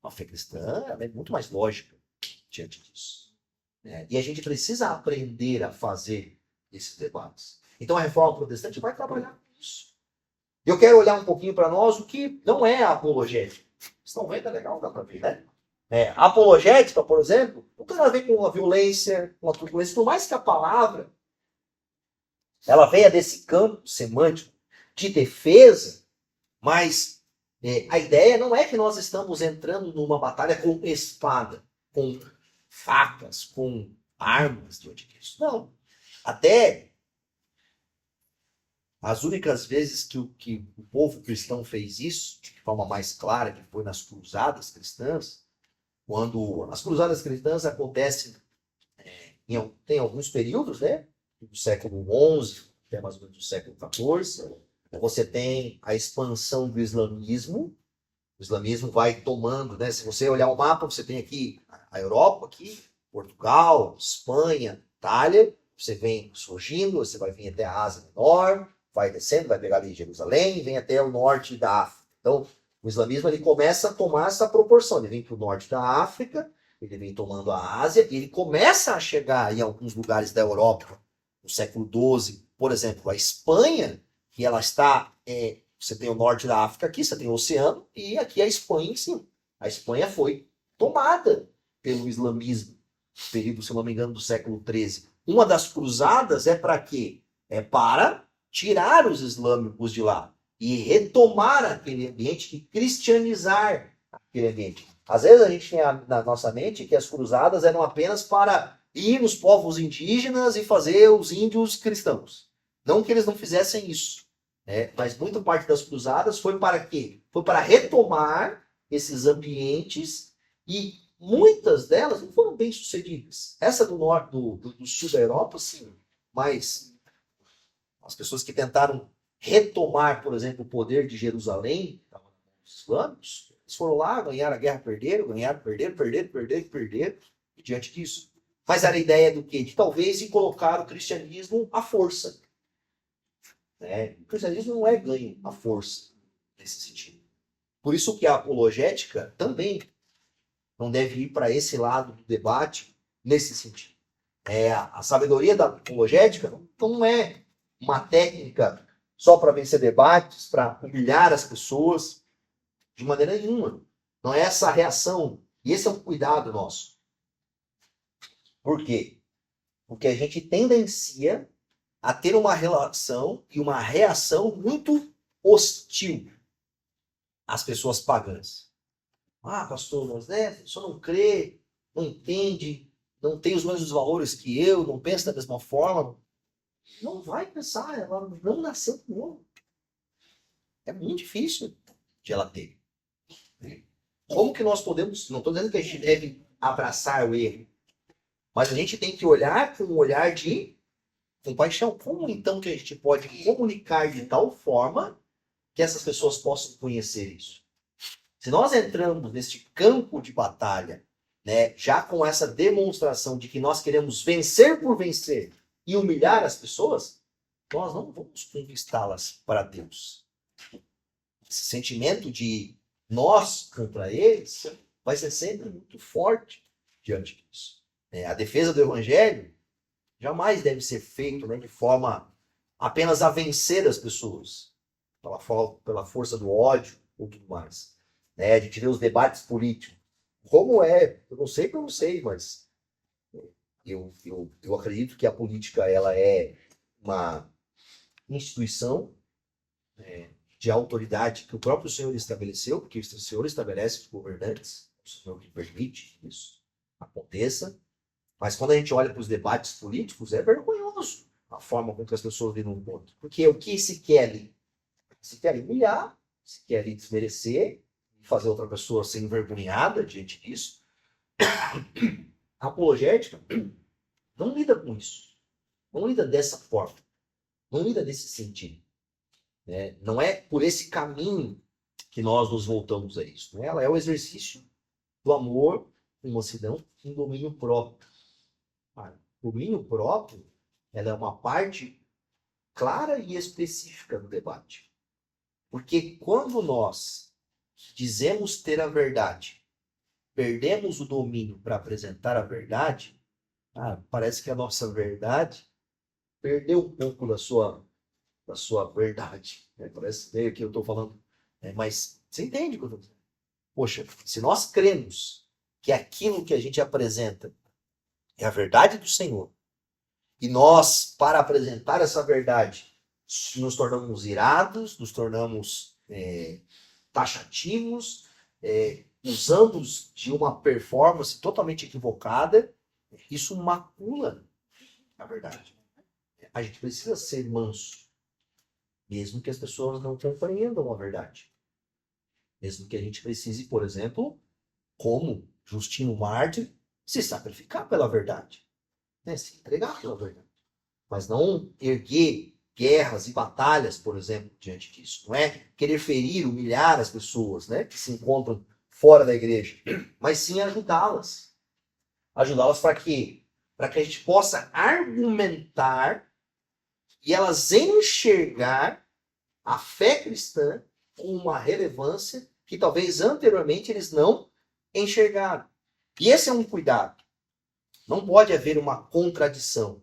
a fé cristã ela é muito mais lógica diante disso. E a gente precisa aprender a fazer esses debates. Então a reforma protestante vai trabalhar com isso. Eu quero olhar um pouquinho para nós o que não é a apologética. Vocês estão vendo? É legal, dá para ver, né? A apologética, por exemplo, não tem nada a ver com a violência, com a turbulência, por mais que a palavra ela venha desse campo semântico de defesa, mas a ideia não é que nós estamos entrando numa batalha com espada, com facas, com armas diante disso. Não. Até as únicas vezes que o povo cristão fez isso, de forma mais clara, que foi nas cruzadas cristãs, quando as cruzadas cristãs acontecem tem alguns períodos, né? Do século XI, até mais ou menos do século XIV, você tem a expansão do islamismo. O islamismo vai tomando, né? Se você olhar o mapa, você tem aqui a Europa, aqui, Portugal, Espanha, Itália. Você vem surgindo, você vai vir até a Ásia Menor, vai descendo, vai pegar ali Jerusalém, vem até o norte da África. Então, o islamismo ele começa a tomar essa proporção. Ele vem para o norte da África, ele vem tomando a Ásia, e ele começa a chegar em alguns lugares da Europa, no século XII, por exemplo, a Espanha, que ela está Você tem o norte da África aqui, você tem o oceano, e aqui a Espanha em cima. A Espanha foi tomada pelo islamismo, período, se eu não me engano, do século XIII. Uma das cruzadas é para quê? É para tirar os islâmicos de lá e retomar aquele ambiente e cristianizar aquele ambiente. Às vezes a gente tem na nossa mente que as cruzadas eram apenas para ir nos povos indígenas e fazer os índios cristãos. Não que eles não fizessem isso, né? Mas muita parte das cruzadas foi para quê? Foi para retomar esses ambientes e muitas delas não foram bem sucedidas. Essa do norte, do sul da Europa, sim, mas as pessoas que tentaram retomar, por exemplo, o poder de Jerusalém, os islâmicos, eles foram lá, ganharam a guerra, perderam, perderam, e diante disso. Mas era a ideia do quê? De talvez ir colocar o cristianismo à força. Né? O cristianismo não é ganho à força, nesse sentido. Por isso que a apologética também não deve ir para esse lado do debate, nesse sentido. A sabedoria da apologética não é uma técnica só para vencer debates, para humilhar as pessoas, de maneira nenhuma. Não é essa reação. E esse é um cuidado nosso. Por quê? Porque a gente tendencia a ter uma relação e uma reação muito hostil às pessoas pagãs. Ah, pastor, mas o senhor não crê, não entende, não tem os mesmos valores que eu, não pensa da mesma forma. Não vai pensar, ela não nasceu com ouro. É muito difícil de ela ter. Como que nós podemos, não estou dizendo que a gente deve abraçar o erro, mas a gente tem que olhar com um olhar de compaixão. Como então que a gente pode comunicar de tal forma que essas pessoas possam conhecer isso? Se nós entramos neste campo de batalha, né, já com essa demonstração de que nós queremos vencer por vencer e humilhar as pessoas, nós não vamos conquistá-las para Deus. Esse sentimento de nós contra eles vai ser sempre muito forte diante disso. A defesa do evangelho jamais deve ser feita, né, de forma apenas a vencer as pessoas, pela força do ódio ou tudo mais. A gente vê os debates políticos. Como é? Eu não sei, mas eu acredito que a política ela é uma instituição de autoridade que o próprio Senhor estabeleceu, porque o Senhor estabelece os governantes, o Senhor que permite que isso aconteça. Mas quando a gente olha para os debates políticos, é vergonhoso a forma com que as pessoas lidam com o outro. Porque o que se quer ali? Se quer humilhar, se quer ali desmerecer, fazer outra pessoa ser envergonhada diante disso. A apologética não lida com isso. Não lida dessa forma. Não lida nesse sentido. Não é por esse caminho que nós nos voltamos a isso. Ela é o exercício do amor, com mansidão, em domínio próprio. O domínio próprio ela é uma parte clara e específica do debate. Porque quando nós dizemos ter a verdade, perdemos o domínio para apresentar a verdade, parece que a nossa verdade perdeu um pouco da sua verdade. Parece meio que eu estou falando. Mas você entende o que eu estou dizendo? Poxa, se nós cremos que aquilo que a gente apresenta é a verdade do Senhor, e nós, para apresentar essa verdade, nos tornamos irados, nos tornamos taxativos, usamos de uma performance totalmente equivocada, isso macula a verdade. A gente precisa ser manso, mesmo que as pessoas não compreendam a verdade. Mesmo que a gente precise, por exemplo, como Justino Mártir, se sacrificar pela verdade. Se entregar pela verdade. Mas não erguer guerras e batalhas, por exemplo, diante disso. Não é querer ferir, humilhar as pessoas, né, que se encontram fora da igreja. Mas sim ajudá-las. Ajudá-las para quê? Para que a gente possa argumentar e elas enxergar a fé cristã com uma relevância que talvez anteriormente eles não enxergaram. E esse é um cuidado. Não pode haver uma contradição,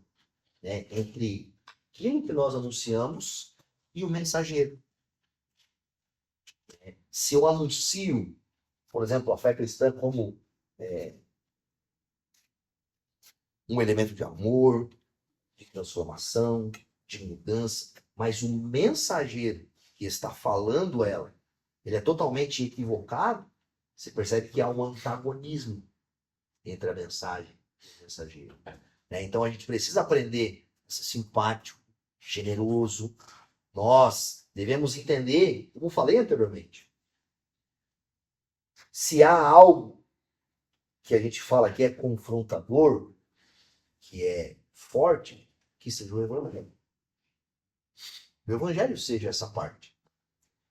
entre aquilo que nós anunciamos e o mensageiro. Se eu anuncio, por exemplo, a fé cristã como um elemento de amor, de transformação, de mudança, mas o mensageiro que está falando ela, ele é totalmente equivocado, você percebe que há um antagonismo entre a mensagem e o mensageiro. Então a gente precisa aprender a ser simpático, generoso. Nós devemos entender, como falei anteriormente, se há algo que a gente fala que é confrontador, que é forte, que seja o Evangelho. O Evangelho seja essa parte.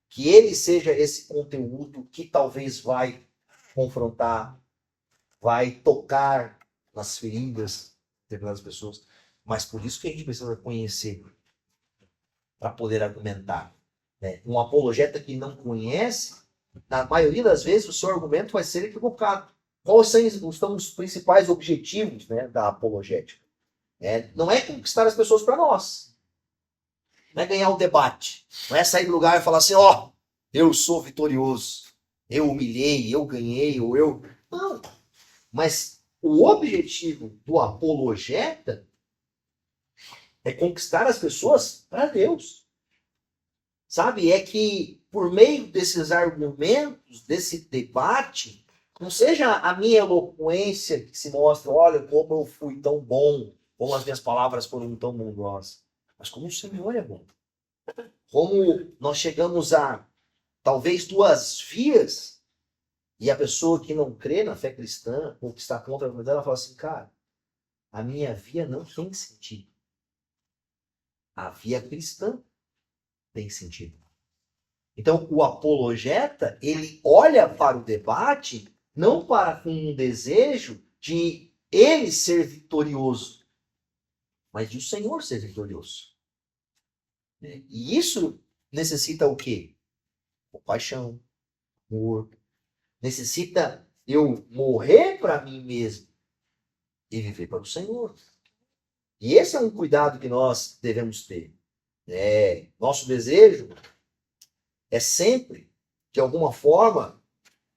Que ele seja esse conteúdo que talvez vai confrontar, vai tocar nas feridas de determinadas pessoas. Mas por isso que a gente precisa conhecer para poder argumentar. Um apologeta que não conhece, na maioria das vezes o seu argumento vai ser equivocado. Quais são os principais objetivos, da apologética? Não é conquistar as pessoas para nós. Não é ganhar o debate. Não é sair do lugar e falar assim, eu sou vitorioso. Eu humilhei, eu ganhei, ou eu... Não. Mas o objetivo do apologeta é conquistar as pessoas para Deus. Sabe? É que por meio desses argumentos, desse debate, não seja a minha eloquência que se mostra, olha como eu fui tão bom, como as minhas palavras foram tão bondosas, mas como o Senhor é bom. Como nós chegamos a talvez duas vias, e a pessoa que não crê na fé cristã, ou que está contra a verdade, ela fala assim, cara, a minha via não tem sentido. A via cristã tem sentido. Então, o apologeta, ele olha para o debate não para com um desejo de ele ser vitorioso, mas de o Senhor ser vitorioso. E isso necessita o quê? Compaixão, amor. Necessita eu morrer para mim mesmo e viver para o Senhor. E esse é um cuidado que nós devemos ter. Nosso desejo é sempre, de alguma forma,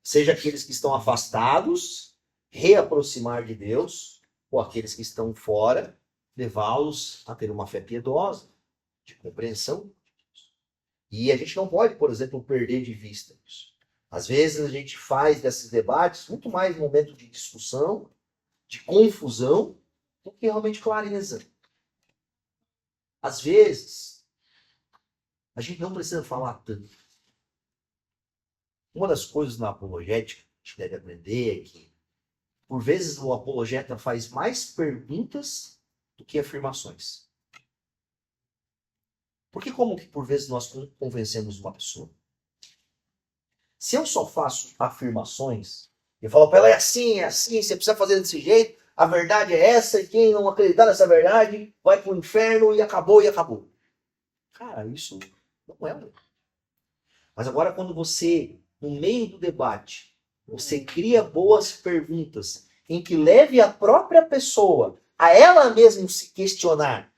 seja aqueles que estão afastados, reaproximar de Deus, ou aqueles que estão fora, levá-los a ter uma fé piedosa, de compreensão. E a gente não pode, por exemplo, perder de vista isso. Às vezes a gente faz desses debates muito mais momento de discussão, de confusão, do que realmente clareza. Às vezes, a gente não precisa falar tanto. Uma das coisas na apologética que a gente deve aprender é que, por vezes, o apologeta faz mais perguntas do que afirmações. Porque como que, por vezes, nós convencemos uma pessoa? Se eu só faço afirmações, eu falo para ela, é assim, você precisa fazer desse jeito, a verdade é essa, e quem não acreditar nessa verdade vai para o inferno e acabou, e acabou. Cara, isso não é. Mas agora quando você, no meio do debate, você cria boas perguntas em que leve a própria pessoa a ela mesma se questionar,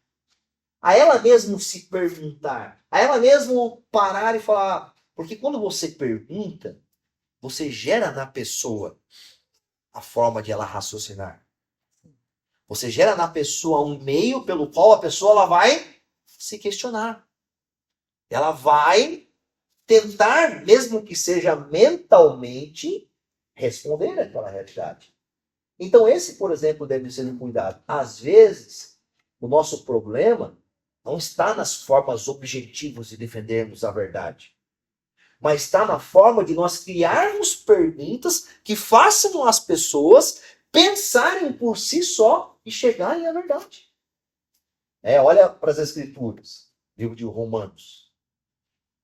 a ela mesma se perguntar, a ela mesma parar e falar. Porque quando você pergunta, você gera na pessoa a forma de ela raciocinar. Você gera na pessoa um meio pelo qual a pessoa ela vai se questionar. Ela vai tentar, mesmo que seja mentalmente, responder àquela realidade. Então esse, por exemplo, deve ser um cuidado. Às vezes, o nosso problema não está nas formas objetivas de defendermos a verdade, mas está na forma de nós criarmos perguntas que façam as pessoas pensarem por si só e chegarem à verdade. Olha para as Escrituras, livro de Romanos.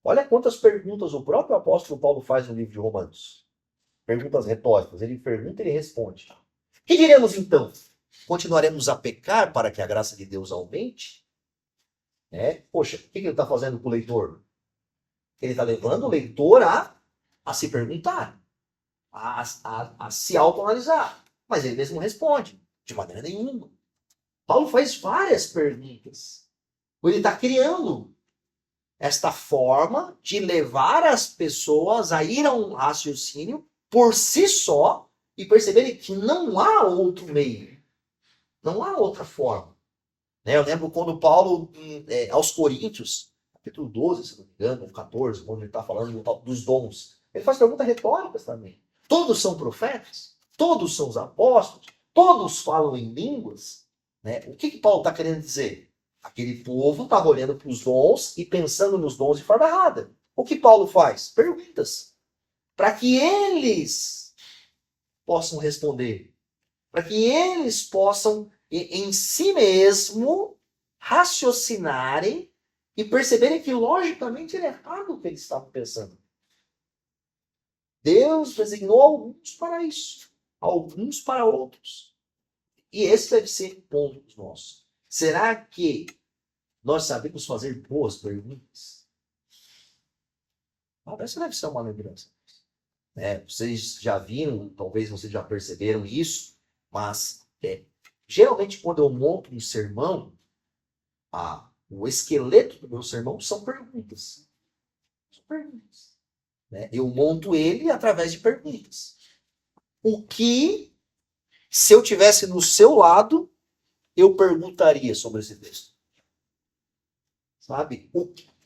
Olha quantas perguntas o próprio apóstolo Paulo faz no livro de Romanos. Perguntas retóricas. Ele pergunta e ele responde. Que diremos então? Continuaremos a pecar para que a graça de Deus aumente? Poxa, o que ele está fazendo com o leitor? Ele está levando o leitor a se perguntar, a se autoanalisar. Mas ele mesmo responde, de maneira nenhuma. Paulo faz várias perguntas. Ele está criando esta forma de levar as pessoas a ir a um raciocínio por si só e perceberem que não há outro meio, não há outra forma. Né? Eu lembro quando Paulo, aos Coríntios, capítulo 12, se não me engano, ou 14, quando ele está falando dos dons, ele faz perguntas retóricas também. Todos são profetas? Todos são os apóstolos? Todos falam em línguas? Né? O que Paulo está querendo dizer? Aquele povo estava olhando para os dons e pensando nos dons de forma errada. O que Paulo faz? Perguntas. Para que eles possam responder. Para que eles possam, em si mesmo, raciocinarem e perceberem que, logicamente, era errado o que eles estavam pensando. Deus designou alguns para isso, alguns para outros. E esse deve ser o ponto nosso. Será que nós sabemos fazer boas perguntas? Essa deve ser uma lembrança. Vocês já viram, talvez vocês já perceberam isso, mas geralmente quando eu monto um sermão, o esqueleto do meu sermão são perguntas. São perguntas. Eu monto ele através de perguntas. O que, se eu tivesse no seu lado, eu perguntaria sobre esse texto? Sabe?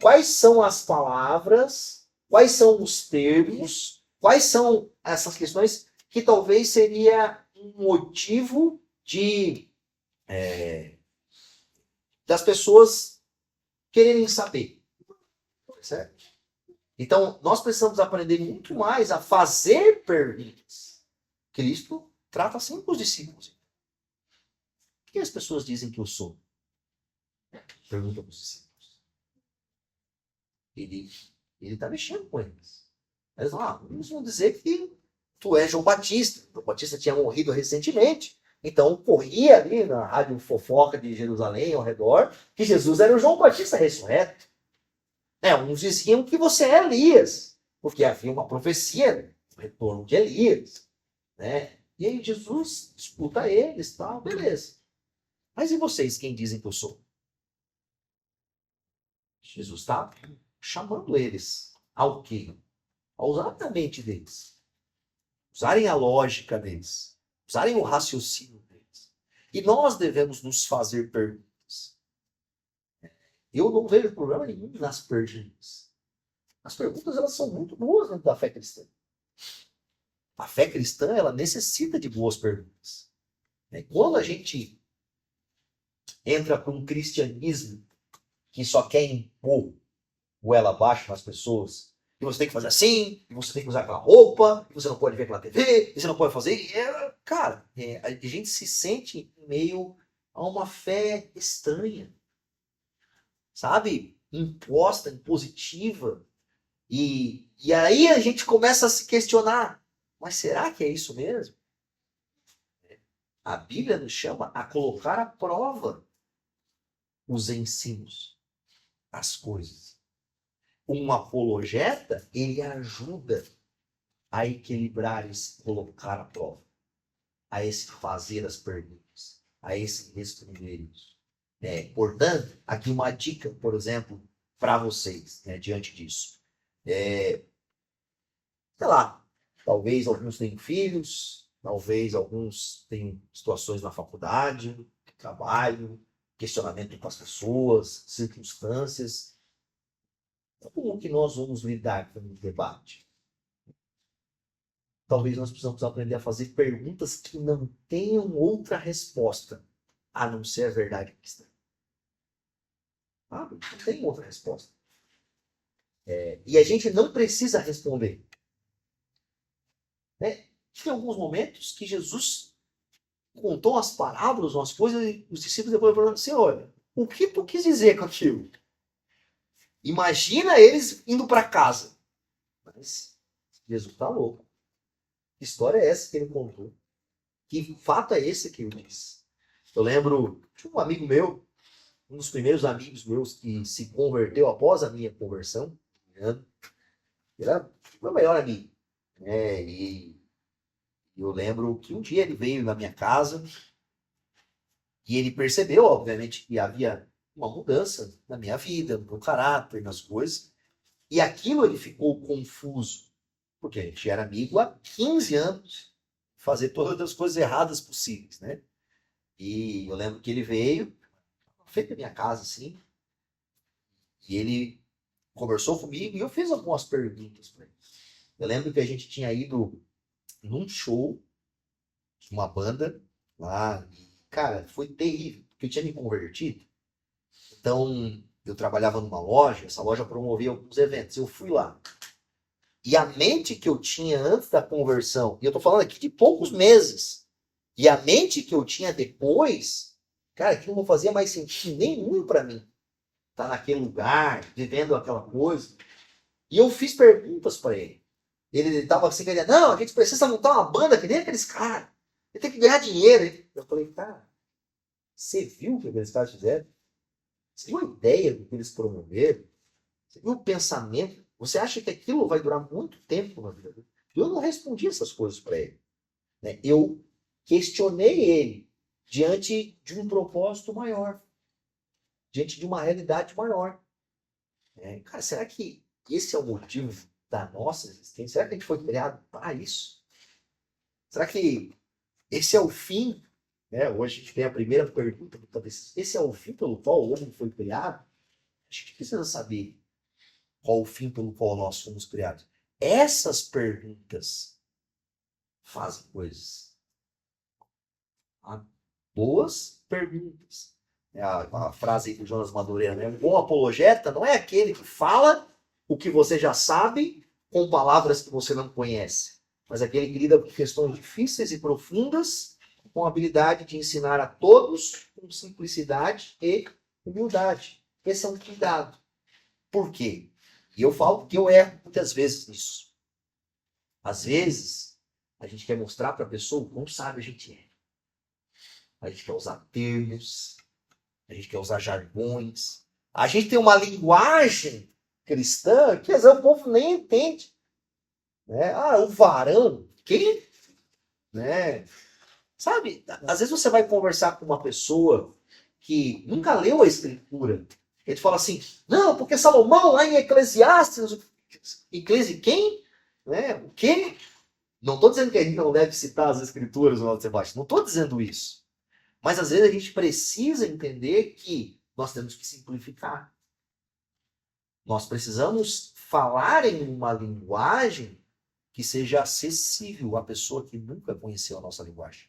Quais são as palavras, quais são os termos, quais são essas questões que talvez seria um motivo das pessoas quererem saber. Certo? Então, nós precisamos aprender muito mais a fazer perguntas. Cristo trata assim com os discípulos. O que as pessoas dizem que eu sou? Pergunta para os discípulos. Ele está mexendo com eles. Eles vão dizer que tu és João Batista. João Batista tinha morrido recentemente. Então, corria ali na rádio fofoca de Jerusalém ao redor que Jesus era o João Batista ressurreto. Uns diziam que você é Elias, porque havia uma profecia do retorno de Elias. Né? E aí Jesus escuta eles, tal, beleza. Mas e vocês, quem dizem que eu sou? Jesus está chamando eles ao quê? A usar a mente deles. Usarem a lógica deles. Usarem o raciocínio deles. E nós devemos nos fazer perguntas. Eu não vejo problema nenhum nas perguntas. As perguntas, elas são muito boas dentro da fé cristã. A fé cristã, ela necessita de boas perguntas. Quando a gente entra para um cristianismo que só quer impor goela abaixo nas pessoas, e você tem que fazer assim, e você tem que usar aquela roupa, e você não pode ver aquela TV, e você não pode fazer... a gente se sente em meio a uma fé estranha. Sabe? Imposta, impositiva. E aí a gente começa a se questionar, mas será que é isso mesmo? A Bíblia nos chama a colocar à prova os ensinos, as coisas. Um apologeta, ele ajuda a equilibrar esse colocar à prova, a esse fazer as perguntas, a esse responder isso. Portanto, aqui uma dica, por exemplo, para vocês, diante disso. Sei lá, talvez alguns tenham filhos, talvez alguns tenham situações na faculdade, trabalho, questionamento com as pessoas, circunstâncias. Como que nós vamos lidar com o debate? Talvez nós precisamos aprender a fazer perguntas que não tenham outra resposta, a não ser a verdade cristã. Não tem outra resposta. E a gente não precisa responder. Tem alguns momentos que Jesus contou as parábolas, umas coisas, e os discípulos depois falaram assim, olha, o que tu quis dizer com aquilo? Imagina eles indo para casa. Mas Jesus está louco. Que história é essa que ele contou? Que fato é esse que ele disse? Eu lembro de um amigo meu, um dos primeiros amigos meus que se converteu após a minha conversão. Ele era meu melhor amigo. E eu lembro que um dia ele veio na minha casa e ele percebeu, obviamente, que havia uma mudança na minha vida, no meu caráter, nas coisas. E aquilo ele ficou confuso, porque a gente era amigo há 15 anos, fazer todas as coisas erradas possíveis, né? E eu lembro que ele veio, frente da minha casa, assim, e ele conversou comigo e eu fiz algumas perguntas para ele. Eu lembro que a gente tinha ido num show de uma banda lá, e, cara, foi terrível, porque eu tinha me convertido. Então, eu trabalhava numa loja, essa loja promovia alguns eventos. Eu fui lá. E a mente que eu tinha antes da conversão, e eu tô falando aqui de poucos meses, e a mente que eu tinha depois, cara, aquilo não fazia mais sentido nenhum para mim. Tá naquele lugar, vivendo aquela coisa. E eu fiz perguntas para ele. Ele tava assim, querendo, não, a gente precisa montar uma banda que nem aqueles caras. Ele tem que ganhar dinheiro. Eu falei, cara, você viu o que aqueles caras fizeram? Você viu a ideia do que eles promoveram? Você viu o pensamento? Você acha que aquilo vai durar muito tempo na vida dele? Eu não respondi essas coisas para ele. Né? Eu questionei ele diante de um propósito maior, diante de uma realidade maior. Cara, será que esse é o motivo da nossa existência? Será que a gente foi criado para isso? Será que esse é o fim? Hoje a gente tem a primeira pergunta, talvez, esse é o fim pelo qual o homem foi criado? A gente precisa saber qual o fim pelo qual nós fomos criados. Essas perguntas fazem coisas. Boas perguntas. A frase aí do Jonas Madureira, né? Um bom apologeta não é aquele que fala o que você já sabe com palavras que você não conhece, mas aquele que lida com questões difíceis e profundas com a habilidade de ensinar a todos com simplicidade e humildade. Esse é um cuidado. Por quê? E eu falo que eu erro muitas vezes nisso. Às vezes, a gente quer mostrar para a pessoa o quão sábio a gente é. A gente quer usar termos, a gente quer usar jargões. A gente tem uma linguagem cristã que às vezes o povo nem entende. Né? O varão, quem? Né? Sabe, às vezes você vai conversar com uma pessoa que nunca leu a escritura. Ele fala assim, não, porque Salomão lá em Eclesiastes, Eclesi quem? Né? O quê? Não estou dizendo que a gente não deve citar as escrituras, Sebastião. Não estou dizendo isso. Mas às vezes a gente precisa entender que nós temos que simplificar. Nós precisamos falar em uma linguagem que seja acessível à pessoa que nunca conheceu a nossa linguagem.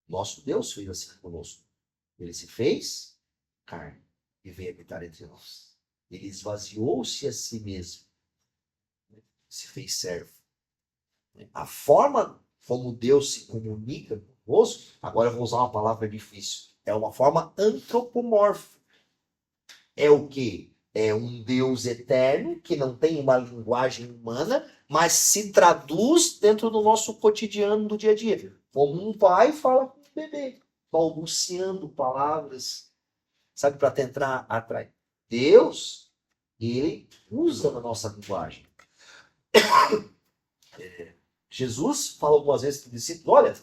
Nosso Deus fez assim conosco. Ele se fez carne e veio habitar entre nós. Ele esvaziou-se a si mesmo. Se fez servo. A forma como Deus se comunica conosco, agora eu vou usar uma palavra difícil, é uma forma antropomórfica. É o quê? É um Deus eterno que não tem uma linguagem humana, mas se traduz dentro do nosso cotidiano do dia a dia. Como um pai fala com um bebê, balbuciando palavras, sabe, para tentar atrair. Deus, ele usa a nossa linguagem. Jesus fala algumas vezes para os discípulos, olha,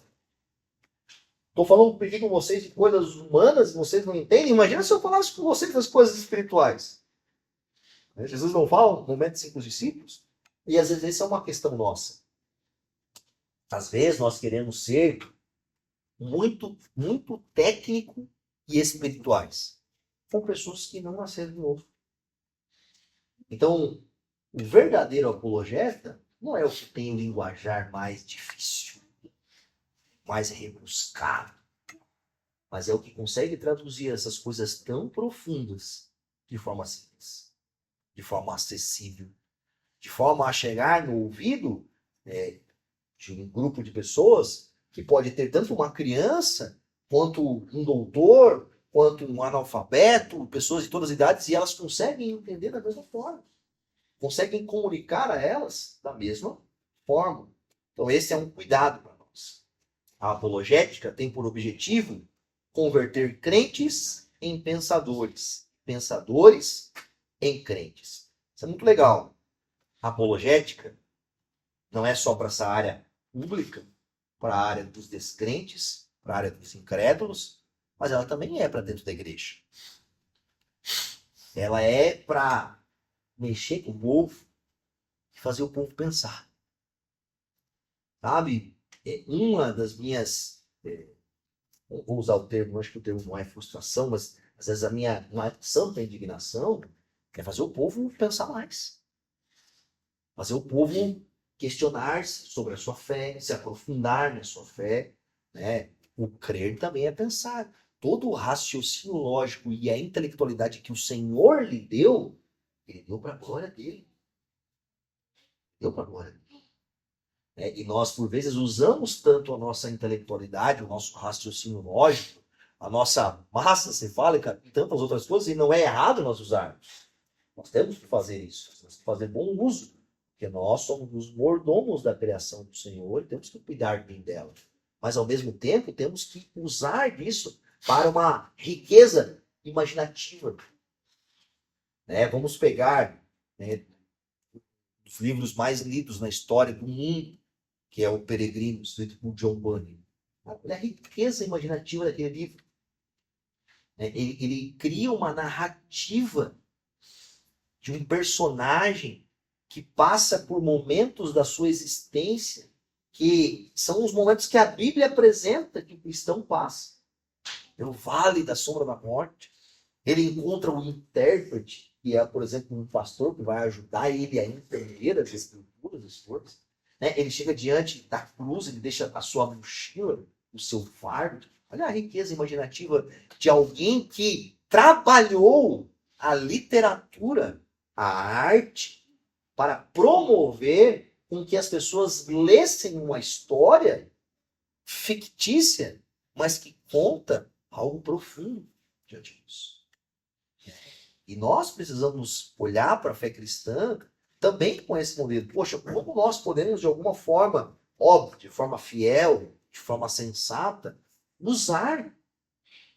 estou falando aqui com vocês de coisas humanas e vocês não entendem. Imagina se eu falasse com vocês das coisas espirituais. Jesus não fala no momento assim com os discípulos. E às vezes isso é uma questão nossa. Às vezes nós queremos ser muito, muito técnico e espirituais. Com pessoas que não nasceram de novo. Então, o verdadeiro apologeta não é o que tem o linguajar mais difícil, mais rebuscado, mas é o que consegue traduzir essas coisas tão profundas de forma simples, de forma acessível, de forma a chegar no ouvido de um grupo de pessoas que pode ter tanto uma criança, quanto um doutor, quanto um analfabeto, pessoas de todas as idades, e elas conseguem entender da mesma forma. Conseguem comunicar a elas da mesma forma. Então esse é um cuidado para nós. A apologética tem por objetivo converter crentes em pensadores, pensadores em crentes. Isso é muito legal. A apologética não é só para essa área pública, para a área dos descrentes, para a área dos incrédulos, mas ela também é para dentro da igreja. Ela é para mexer com o povo e fazer o povo pensar. Sabe? Uma das minhas, vou usar o termo, acho que o termo não é frustração, mas às vezes a minha uma santa indignação é fazer o povo pensar mais. Fazer o povo questionar-se sobre a sua fé, se aprofundar na sua fé, né? O crer também é pensar. Todo o raciocínio lógico e a intelectualidade que o Senhor lhe deu, ele deu para a glória dele. Deu para a glória dele. E nós, por vezes, usamos tanto a nossa intelectualidade, o nosso raciocínio lógico, a nossa massa cefálica e tantas outras coisas, e não é errado nós usarmos. Nós temos que fazer isso, nós temos que fazer bom uso, porque nós somos os mordomos da criação do Senhor e temos que cuidar bem dela. Mas, ao mesmo tempo, temos que usar disso para uma riqueza imaginativa. Vamos pegar os livros mais lidos na história do mundo, que é o Peregrino, escrito por John Bunyan. Olha a riqueza imaginativa daquele livro. Ele cria uma narrativa de um personagem que passa por momentos da sua existência que são os momentos que a Bíblia apresenta que o cristão passa. Pelo vale da sombra da morte. Ele encontra um intérprete, que é, por exemplo, um pastor que vai ajudar ele a entender as escrituras, as coisas. Ele chega diante da cruz, ele deixa a sua mochila, o seu fardo. Olha a riqueza imaginativa de alguém que trabalhou a literatura, a arte, para promover com que as pessoas lessem uma história fictícia, mas que conta algo profundo diante disso. E nós precisamos olhar para a fé cristã também com esse modelo. Poxa, como nós podemos, de alguma forma, óbvio, de forma fiel, de forma sensata, usar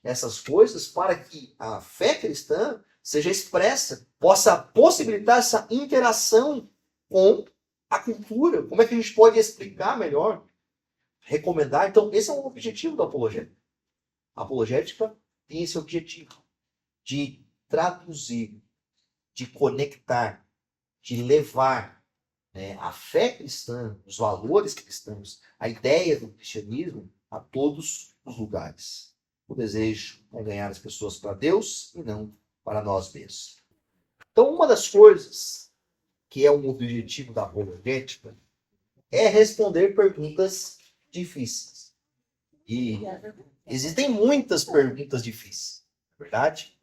essas coisas para que a fé cristã seja expressa, possa possibilitar essa interação com a cultura. Como é que a gente pode explicar melhor, recomendar? Então, esse é um objetivo da apologética. A apologética tem esse objetivo de traduzir, de conectar, de levar a fé cristã, os valores cristãos, a ideia do cristianismo a todos os lugares. O desejo é ganhar as pessoas para Deus e não para nós mesmos. Então, uma das coisas que é um objetivo da apologética é responder perguntas difíceis. E existem muitas perguntas difíceis, não é verdade?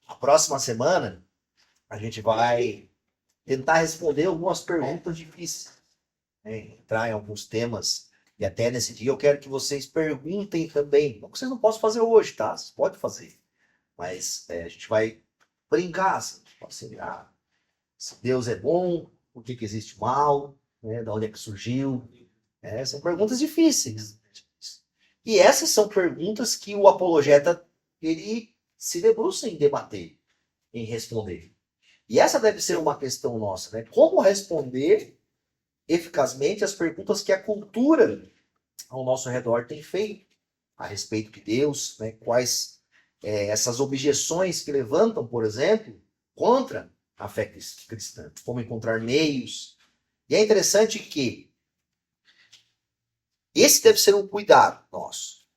A próxima semana, a gente vai tentar responder algumas perguntas difíceis. Entrar em alguns temas. E até nesse dia eu quero que vocês perguntem também. Não que vocês não possam fazer hoje, tá? Vocês podem fazer. Mas a gente vai brincar. Assim, se Deus é bom, por que existe mal? De onde é que surgiu? São perguntas difíceis. E essas são perguntas que o apologeta ele se debruça em debater, em responder. E essa deve ser uma questão nossa, Como responder eficazmente as perguntas que a cultura ao nosso redor tem feito a respeito de Deus, quais essas objeções que levantam, por exemplo, contra a fé cristã, como encontrar meios. E é interessante que esse deve ser um cuidado nosso.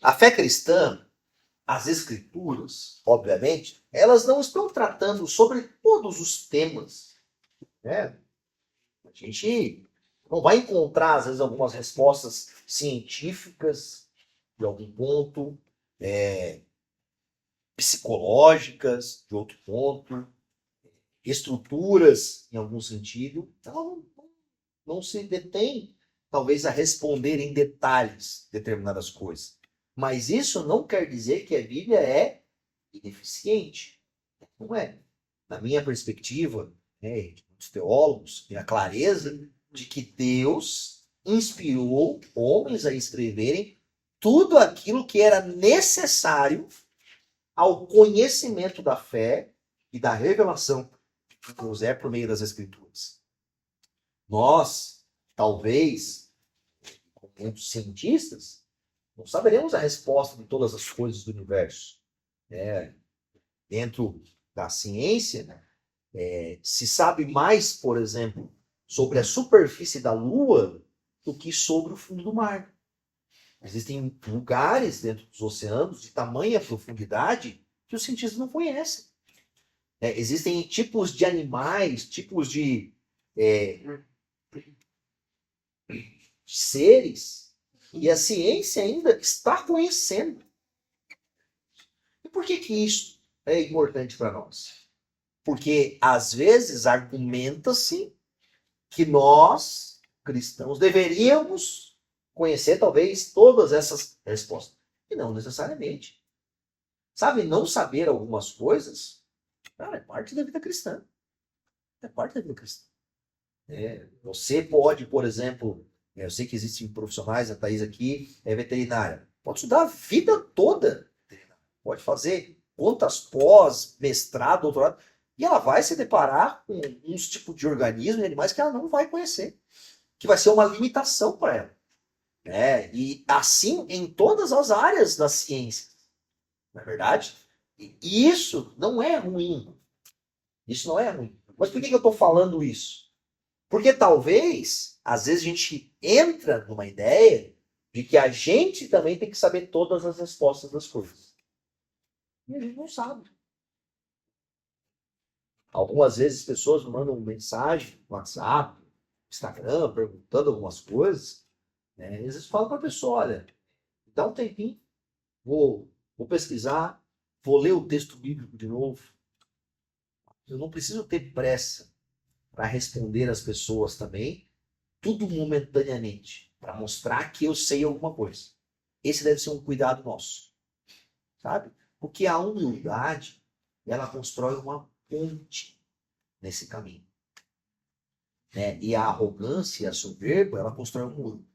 A fé cristã, as escrituras, obviamente, elas não estão tratando sobre todos os temas. A gente não vai encontrar, às vezes, algumas respostas científicas de algum ponto, psicológicas de outro ponto, estruturas em algum sentido. Ela não se detém, talvez, a responder em detalhes determinadas coisas. Mas isso não quer dizer que a Bíblia é ineficiente. Não é. Na minha perspectiva, muitos teólogos têm a clareza de que Deus inspirou homens a escreverem tudo aquilo que era necessário ao conhecimento da fé e da revelação que Deus é por meio das Escrituras. Nós, talvez, como muitos cientistas, Não saberemos a resposta de todas as coisas do universo. Dentro da ciência, se sabe mais, por exemplo, sobre a superfície da Lua do que sobre o fundo do mar. Existem lugares dentro dos oceanos de tamanha profundidade que os cientistas não conhecem. Existem tipos de animais, tipos de seres, e a ciência ainda está conhecendo. E por que isso é importante para nós? Porque, às vezes, argumenta-se que nós, cristãos, deveríamos conhecer, talvez, todas essas respostas. E não necessariamente. Sabe, não saber algumas coisas, é parte da vida cristã. É parte da vida cristã. Você pode, por exemplo, eu sei que existem profissionais, a Thaís aqui é veterinária, pode estudar a vida toda. Pode fazer quantas pós, mestrado, doutorado, e ela vai se deparar com uns tipos de organismos e animais que ela não vai conhecer, que vai ser uma limitação para ela. E assim em todas as áreas da ciência. Não é verdade? E isso não é ruim. Isso não é ruim. Mas por que eu estou falando isso? Porque talvez, às vezes, a gente entra numa ideia de que a gente também tem que saber todas as respostas das coisas. E a gente não sabe. Algumas vezes pessoas mandam mensagem no WhatsApp, Instagram, perguntando algumas coisas. Às vezes fala para a pessoa, olha, dá um tempinho, vou pesquisar, vou ler o texto bíblico de novo. Eu não preciso ter pressa para responder às pessoas também, tudo momentaneamente, para mostrar que eu sei alguma coisa. Esse deve ser um cuidado nosso, sabe? Porque a humildade, ela constrói uma ponte nesse caminho. E a arrogância e a soberba, ela constrói um muro.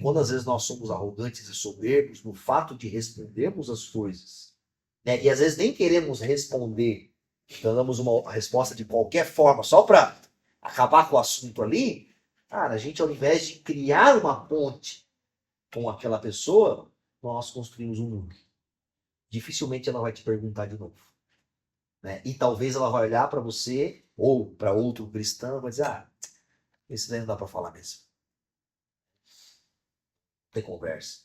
Quando às vezes nós somos arrogantes e soberbos no fato de respondermos as coisas, e às vezes nem queremos responder, então damos uma resposta de qualquer forma, só para acabar com o assunto ali, cara, a gente ao invés de criar uma ponte com aquela pessoa, nós construímos um muro. Dificilmente ela vai te perguntar de novo. E talvez ela vai olhar para você, ou para outro cristão, e vai dizer, esse daí não dá para falar mesmo. Tem conversa.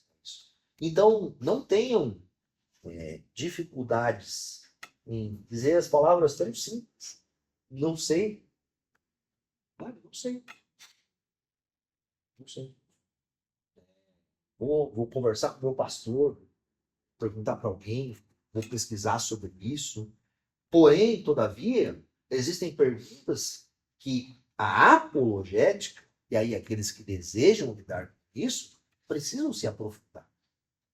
Então, não tenham dificuldades em dizer as palavras tão simples. Não sei. Não sei. Não sei. Vou conversar com o meu pastor, perguntar para alguém, vou pesquisar sobre isso. Porém, todavia, existem perguntas que a apologética, e aí aqueles que desejam lidar com isso, precisam se aprofundar.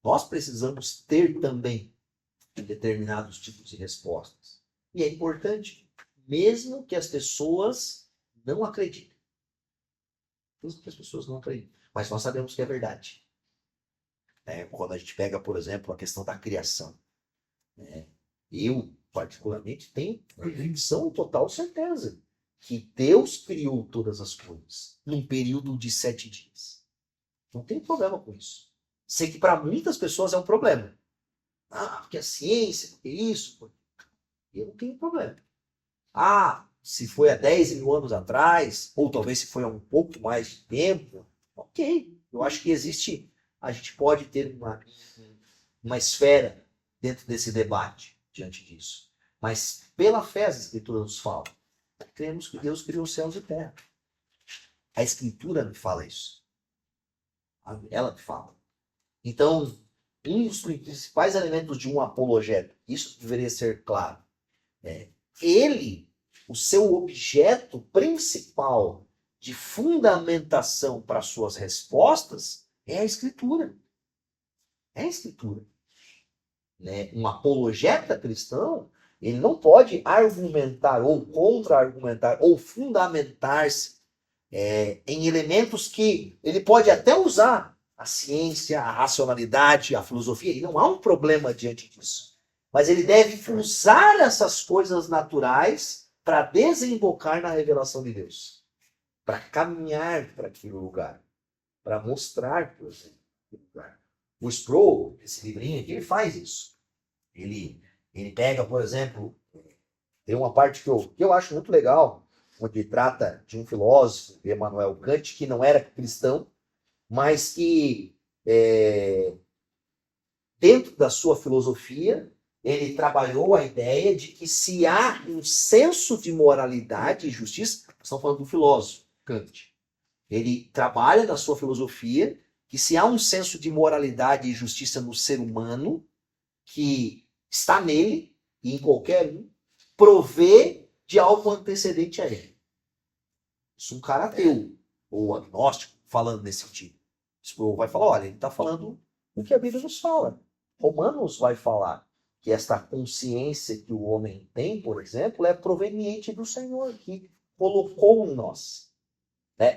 Nós precisamos ter também determinados tipos de respostas. E é importante, mesmo que as pessoas não acreditem. Mesmo que as pessoas não acreditem. Mas nós sabemos que é verdade. Quando a gente pega, por exemplo, a questão da criação. Eu, particularmente, tenho convicção, total certeza, que Deus criou todas as coisas num período de 7 dias. Não tem problema com isso. Sei que para muitas pessoas é um problema. Porque a ciência, porque isso. Porque... Eu não tenho problema. Se foi há 10 mil anos atrás, ou talvez se foi há um pouco mais de tempo, ok. Eu acho que existe, a gente pode ter uma esfera dentro desse debate diante disso. Mas pela fé as Escrituras nos falam. Cremos que Deus criou os céus e terra. A Escritura me fala isso. Ela me fala. Então, um dos principais elementos de um apologeta, isso deveria ser claro, o seu objeto principal de fundamentação para suas respostas é a Escritura. É a Escritura. Um apologeta cristão, ele não pode argumentar ou contra-argumentar ou fundamentar-se em elementos que ele pode até usar a ciência, a racionalidade, a filosofia, e não há um problema diante disso. Mas ele deve usar essas coisas naturais para desembocar na revelação de Deus. Para caminhar para aquele lugar. Para mostrar, por exemplo. O Sproul, esse livrinho aqui, ele faz isso. Ele pega, por exemplo, tem uma parte que eu acho muito legal, onde trata de um filósofo, Immanuel Kant, que não era cristão, mas que, dentro da sua filosofia, ele trabalhou a ideia de que se há um senso de moralidade e justiça, estamos falando do filósofo Kant, ele trabalha na sua filosofia que se há um senso de moralidade e justiça no ser humano, que está nele e em qualquer um, provê de algo antecedente a ele. Isso um cara ateu, ou agnóstico, falando nesse sentido. Isso vai falar, olha, ele está falando o que a Bíblia nos fala. Romanos vai falar que esta consciência que o homem tem, por exemplo, é proveniente do Senhor, que colocou em nós.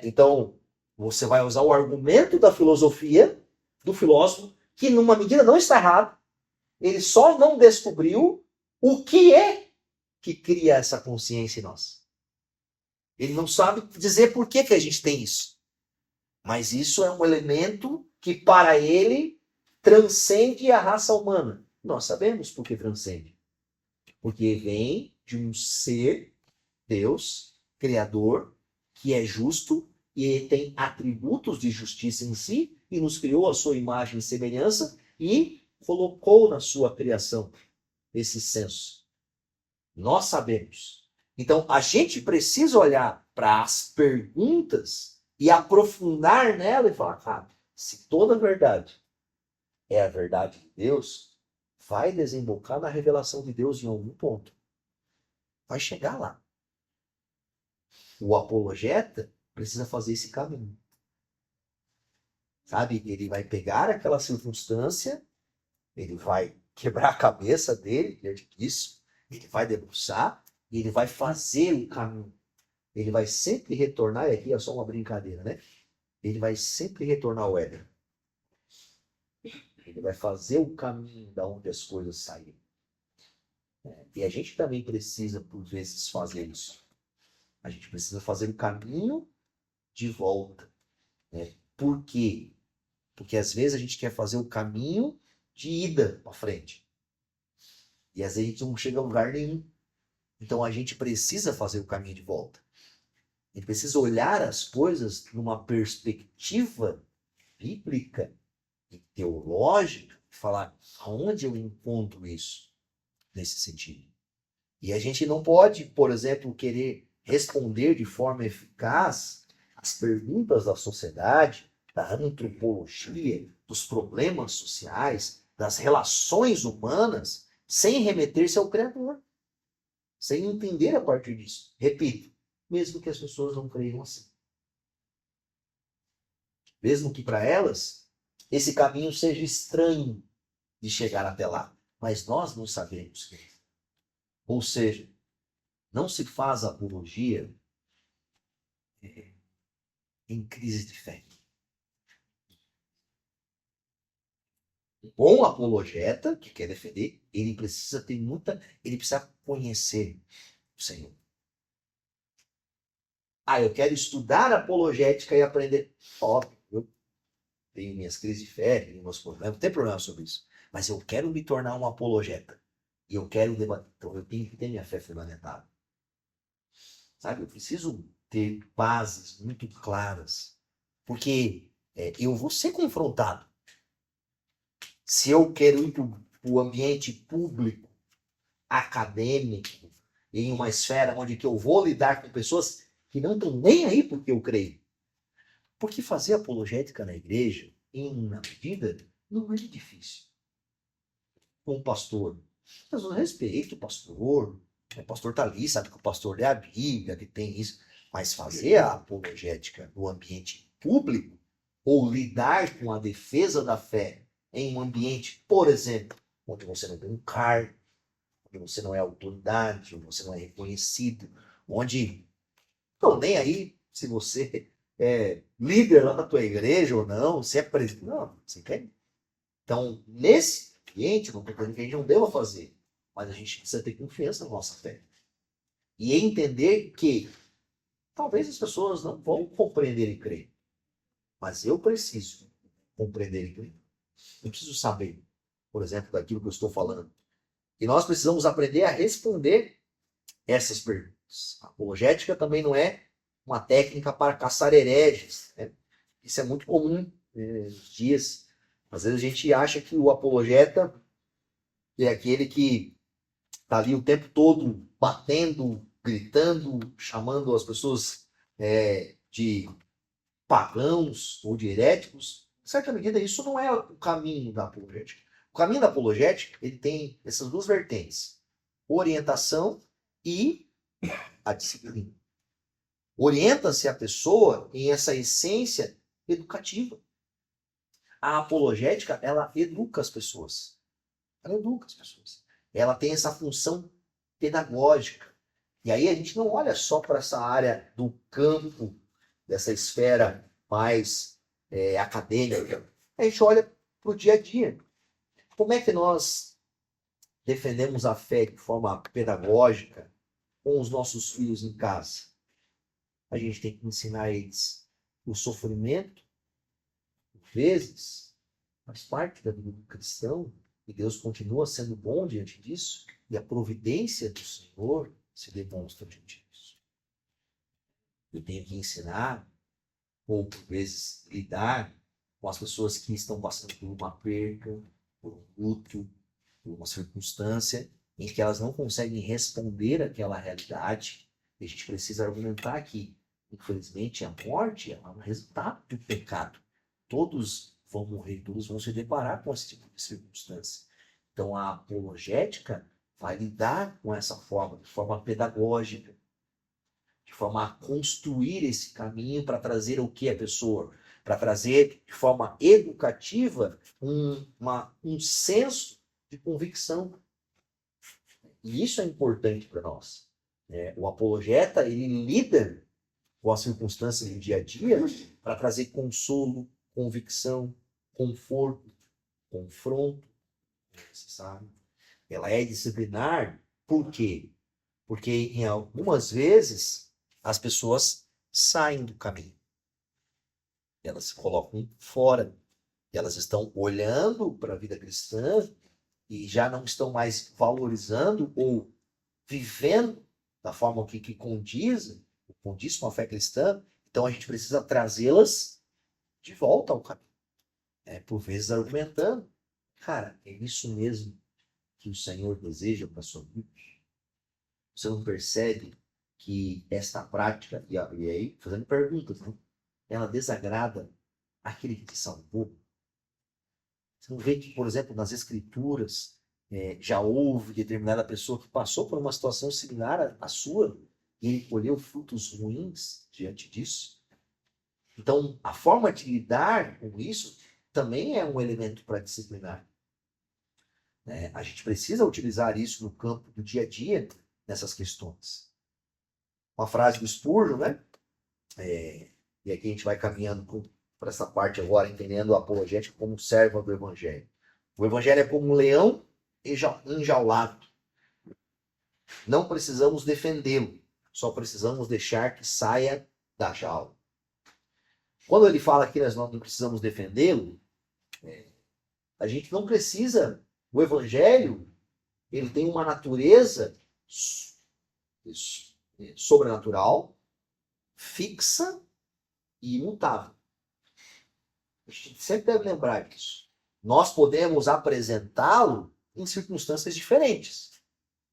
Então, você vai usar o argumento da filosofia, do filósofo, que numa medida não está errado, ele só não descobriu o que é que cria essa consciência em nós. Ele não sabe dizer por que a gente tem isso. Mas isso é um elemento que, para ele, transcende a raça humana. Nós sabemos por que transcende. Porque vem de um ser, Deus, Criador, que é justo e tem atributos de justiça em si e nos criou a sua imagem e semelhança e colocou na sua criação esse senso. Nós sabemos. Então, a gente precisa olhar para as perguntas e aprofundar nela e falar, cara, se toda a verdade é a verdade de Deus, vai desembocar na revelação de Deus em algum ponto. Vai chegar lá. O apologeta precisa fazer esse caminho. Sabe? Ele vai pegar aquela circunstância, ele vai quebrar a cabeça dele diante disso, ele vai debruçar e ele vai fazer o caminho. Ele vai sempre retornar, e aqui é só uma brincadeira, né? Ele vai sempre retornar ao Éden. Ele vai fazer o caminho da onde as coisas saírem. E a gente também precisa, por vezes, fazer isso. A gente precisa fazer o caminho de volta. Por quê? Porque às vezes a gente quer fazer o caminho de ida para frente. E às vezes a gente não chega a lugar nenhum. Então a gente precisa fazer o caminho de volta. A gente precisa olhar as coisas numa perspectiva bíblica e teológica e falar aonde eu encontro isso nesse sentido. E a gente não pode, por exemplo, querer responder de forma eficaz as perguntas da sociedade, da antropologia, dos problemas sociais, das relações humanas, sem remeter-se ao Criador, sem entender a partir disso. Repito, mesmo que as pessoas não creiam assim. Mesmo que para elas esse caminho seja estranho de chegar até lá, mas nós não sabemos que é. Ou seja, não se faz apologia em crise de fé. Um bom apologeta que quer defender, ele precisa ele precisa conhecer o Senhor. Eu quero estudar apologética e aprender. Óbvio, eu tenho minhas crises de fé, tenho meus problemas, não tem problema sobre isso. Mas eu quero me tornar um apologeta. E eu quero debater. Então eu tenho que ter minha fé fundamentada. Sabe, eu preciso ter bases muito claras. Porque eu vou ser confrontado. Se eu quero ir para o ambiente público, acadêmico, em uma esfera onde que eu vou lidar com pessoas que não estão nem aí porque eu creio. Porque fazer apologética na igreja, em uma medida, não é difícil. Com o pastor, mas eu respeito o pastor. O pastor está ali, sabe que o pastor lê a Bíblia, que tem isso. Mas fazer a apologética no ambiente público, ou lidar com a defesa da fé em um ambiente, por exemplo, onde você não tem um cargo, onde você não é autoridade, onde você não é reconhecido, onde não nem aí se você é líder lá da tua igreja ou não, se é presidente, não, você quer. Então, nesse ambiente, não estou dizendo que a gente não deva fazer, mas a gente precisa ter confiança na nossa fé. E entender que talvez as pessoas não vão compreender e crer, mas eu preciso compreender e crer. Eu preciso saber, por exemplo, daquilo que eu estou falando. E nós precisamos aprender a responder essas perguntas. A apologética também não é uma técnica para caçar hereges, né? Isso é muito comum nos dias. Às vezes a gente acha que o apologeta é aquele que está ali o tempo todo batendo, gritando, chamando as pessoas de pagãos ou de heréticos. Em certa medida, isso não é o caminho da apologética. O caminho da apologética, ele tem essas duas vertentes: orientação e a disciplina. Orienta-se a pessoa em essa essência educativa. A apologética, ela educa as pessoas. Ela educa as pessoas. Ela tem essa função pedagógica. E aí a gente não olha só para essa área do campo, dessa esfera mais acadêmica. A gente olha para o dia a dia. Como é que nós defendemos a fé de forma pedagógica com os nossos filhos em casa? A gente tem que ensinar eles o sofrimento, por vezes, faz parte da vida do cristão, e Deus continua sendo bom diante disso, e a providência do Senhor se demonstra diante disso. Eu tenho que ensinar, ou por vezes lidar com as pessoas que estão passando por uma perca, por um luto, por uma circunstância em que elas não conseguem responder àquela realidade. E a gente precisa argumentar que, infelizmente, a morte é um resultado do pecado. Todos vão morrer, todos vão se deparar com esse tipo de circunstância. Então, a apologética vai lidar com essa forma, de forma pedagógica, de forma a construir esse caminho para trazer o que a pessoa? Para trazer de forma educativa um senso de convicção. E isso é importante para nós. O apologeta, ele lida com as circunstâncias do dia a dia para trazer consolo, convicção, conforto, confronto necessário. Ela é disciplinar, por quê? Porque em algumas vezes as pessoas saem do caminho. Elas se colocam fora. Elas estão olhando para a vida cristã e já não estão mais valorizando ou vivendo da forma que condiz com a fé cristã. Então a gente precisa trazê-las de volta ao caminho. Por vezes argumentando, cara, é isso mesmo que o Senhor deseja para a sua vida? Você não percebe que esta prática, e aí fazendo perguntas, né? Ela desagrada aquele que te salvou? Você não vê que, por exemplo, nas Escrituras, já houve determinada pessoa que passou por uma situação similar à sua e ele colheu frutos ruins diante disso? Então, a forma de lidar com isso também é um elemento para disciplinar. A gente precisa utilizar isso no campo do dia a dia, nessas questões. Uma frase do Spurgeon, né? E aqui a gente vai caminhando para essa parte agora, entendendo a apologética como serva do Evangelho. O Evangelho é como um leão enjaulado. Não precisamos defendê-lo, só precisamos deixar que saia da jaula. Quando ele fala que nós não precisamos defendê-lo, a gente não precisa. O Evangelho, ele tem uma natureza sobrenatural, fixa e imutável. A gente sempre deve lembrar disso. Nós podemos apresentá-lo em circunstâncias diferentes.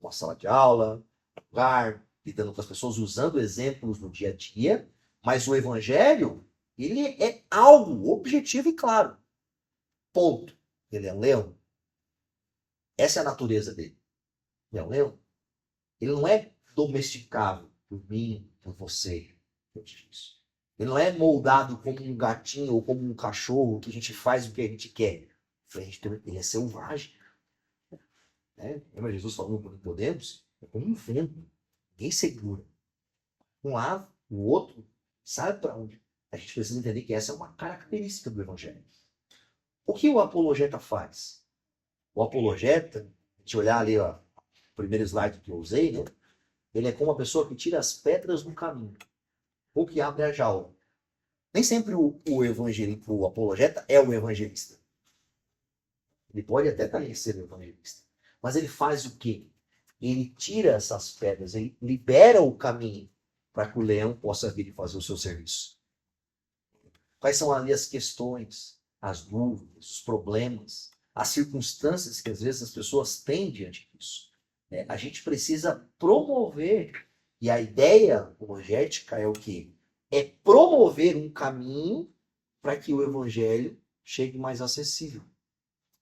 Uma sala de aula, um lugar, lidando com as pessoas, usando exemplos no dia a dia, mas o Evangelho, ele é algo objetivo e claro. Ponto. Ele é um leão. Essa é a natureza dele. Ele é um leão. Ele não é domesticável por mim, por você. Ele não é moldado como um gatinho ou como um cachorro que a gente faz o que a gente quer. Ele é selvagem. Lembra Jesus falando com Nicodemos? É como um vento. Ninguém segura. Um lado, o outro, sabe para onde? A gente precisa entender que essa é uma característica do Evangelho. O que o apologeta faz? O apologeta, a gente olhar ali, ó, o primeiro slide que eu usei, né? Ele é como uma pessoa que tira as pedras do caminho, ou que abre a jaula. Nem sempre o apologeta é o evangelista. Ele pode até também ser o evangelista. Mas ele faz o quê? Ele tira essas pedras, ele libera o caminho para que o leão possa vir e fazer o seu serviço. Quais são ali as questões, as dúvidas, os problemas, as circunstâncias que às vezes as pessoas têm diante disso? A gente precisa promover, e a ideia apologética é o quê? É promover um caminho para que o evangelho chegue mais acessível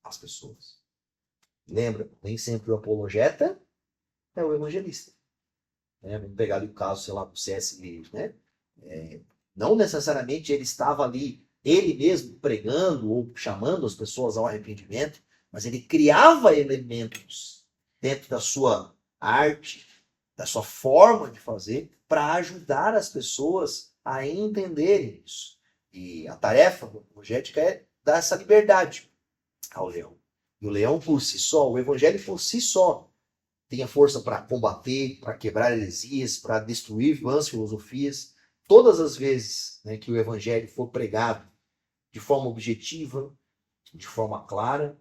às pessoas. Lembra, nem sempre o apologeta é o evangelista. Vamos pegar ali o caso, sei lá, do C.S. Lewis, né? Não necessariamente ele estava ali, ele mesmo, pregando ou chamando as pessoas ao arrependimento, mas ele criava elementos dentro da sua arte, da sua forma de fazer, para ajudar as pessoas a entenderem isso. E a tarefa apologética é dar essa liberdade ao leão. E o leão por si só, o evangelho por si só, tem a força para combater, para quebrar heresias, para destruir vãs filosofias. Todas as vezes, né, que o evangelho for pregado de forma objetiva, de forma clara,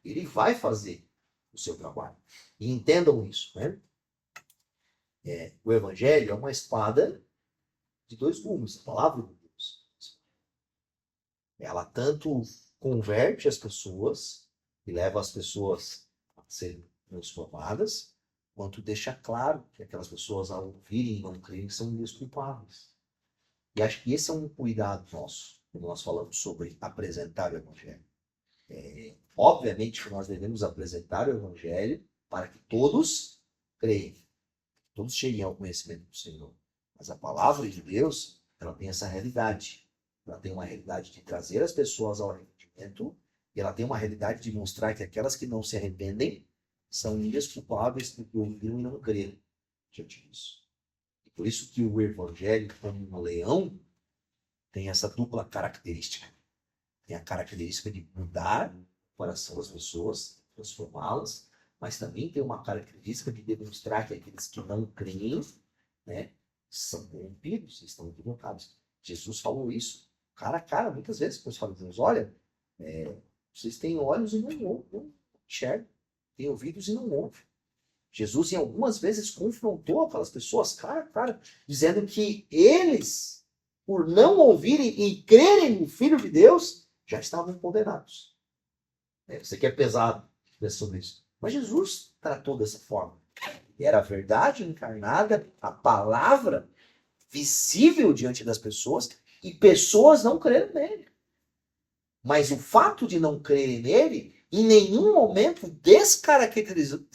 ele vai fazer o seu trabalho. E entendam isso, né? O evangelho é uma espada de dois gumes, a palavra de Deus. Ela tanto converte as pessoas e leva as pessoas a serem transformadas, quanto deixa claro que aquelas pessoas, ao ouvirem e não crerem, são desculpáveis. E acho que esse é um cuidado nosso, quando nós falamos sobre apresentar o evangelho. Obviamente que nós devemos apresentar o evangelho para que todos creiam, todos cheguem ao conhecimento do Senhor. Mas a palavra de Deus, ela tem essa realidade. Ela tem uma realidade de trazer as pessoas ao arrependimento, e ela tem uma realidade de mostrar que aquelas que não se arrependem são indesculpáveis porque ouviram e não creram diante disso. E por isso que o evangelho, como um leão, tem essa dupla característica. Tem a característica de mudar o coração das pessoas, transformá-las, mas também tem uma característica de demonstrar que aqueles que não creem, né, são corrompidos, estão equivocados. Jesus falou isso cara a cara, muitas vezes, quando fala, Deus, olha, vocês têm olhos e não enxergam, têm ouvidos e não ouvem. Jesus, em algumas vezes, confrontou aquelas pessoas cara a cara, dizendo que eles, por não ouvirem e crerem no Filho de Deus, já estavam condenados. Você que é pesado sobre isso. Mas Jesus tratou dessa forma. E era a verdade encarnada, a palavra visível diante das pessoas, e pessoas não creram nele. Mas o fato de não crerem nele, em nenhum momento descaracterizou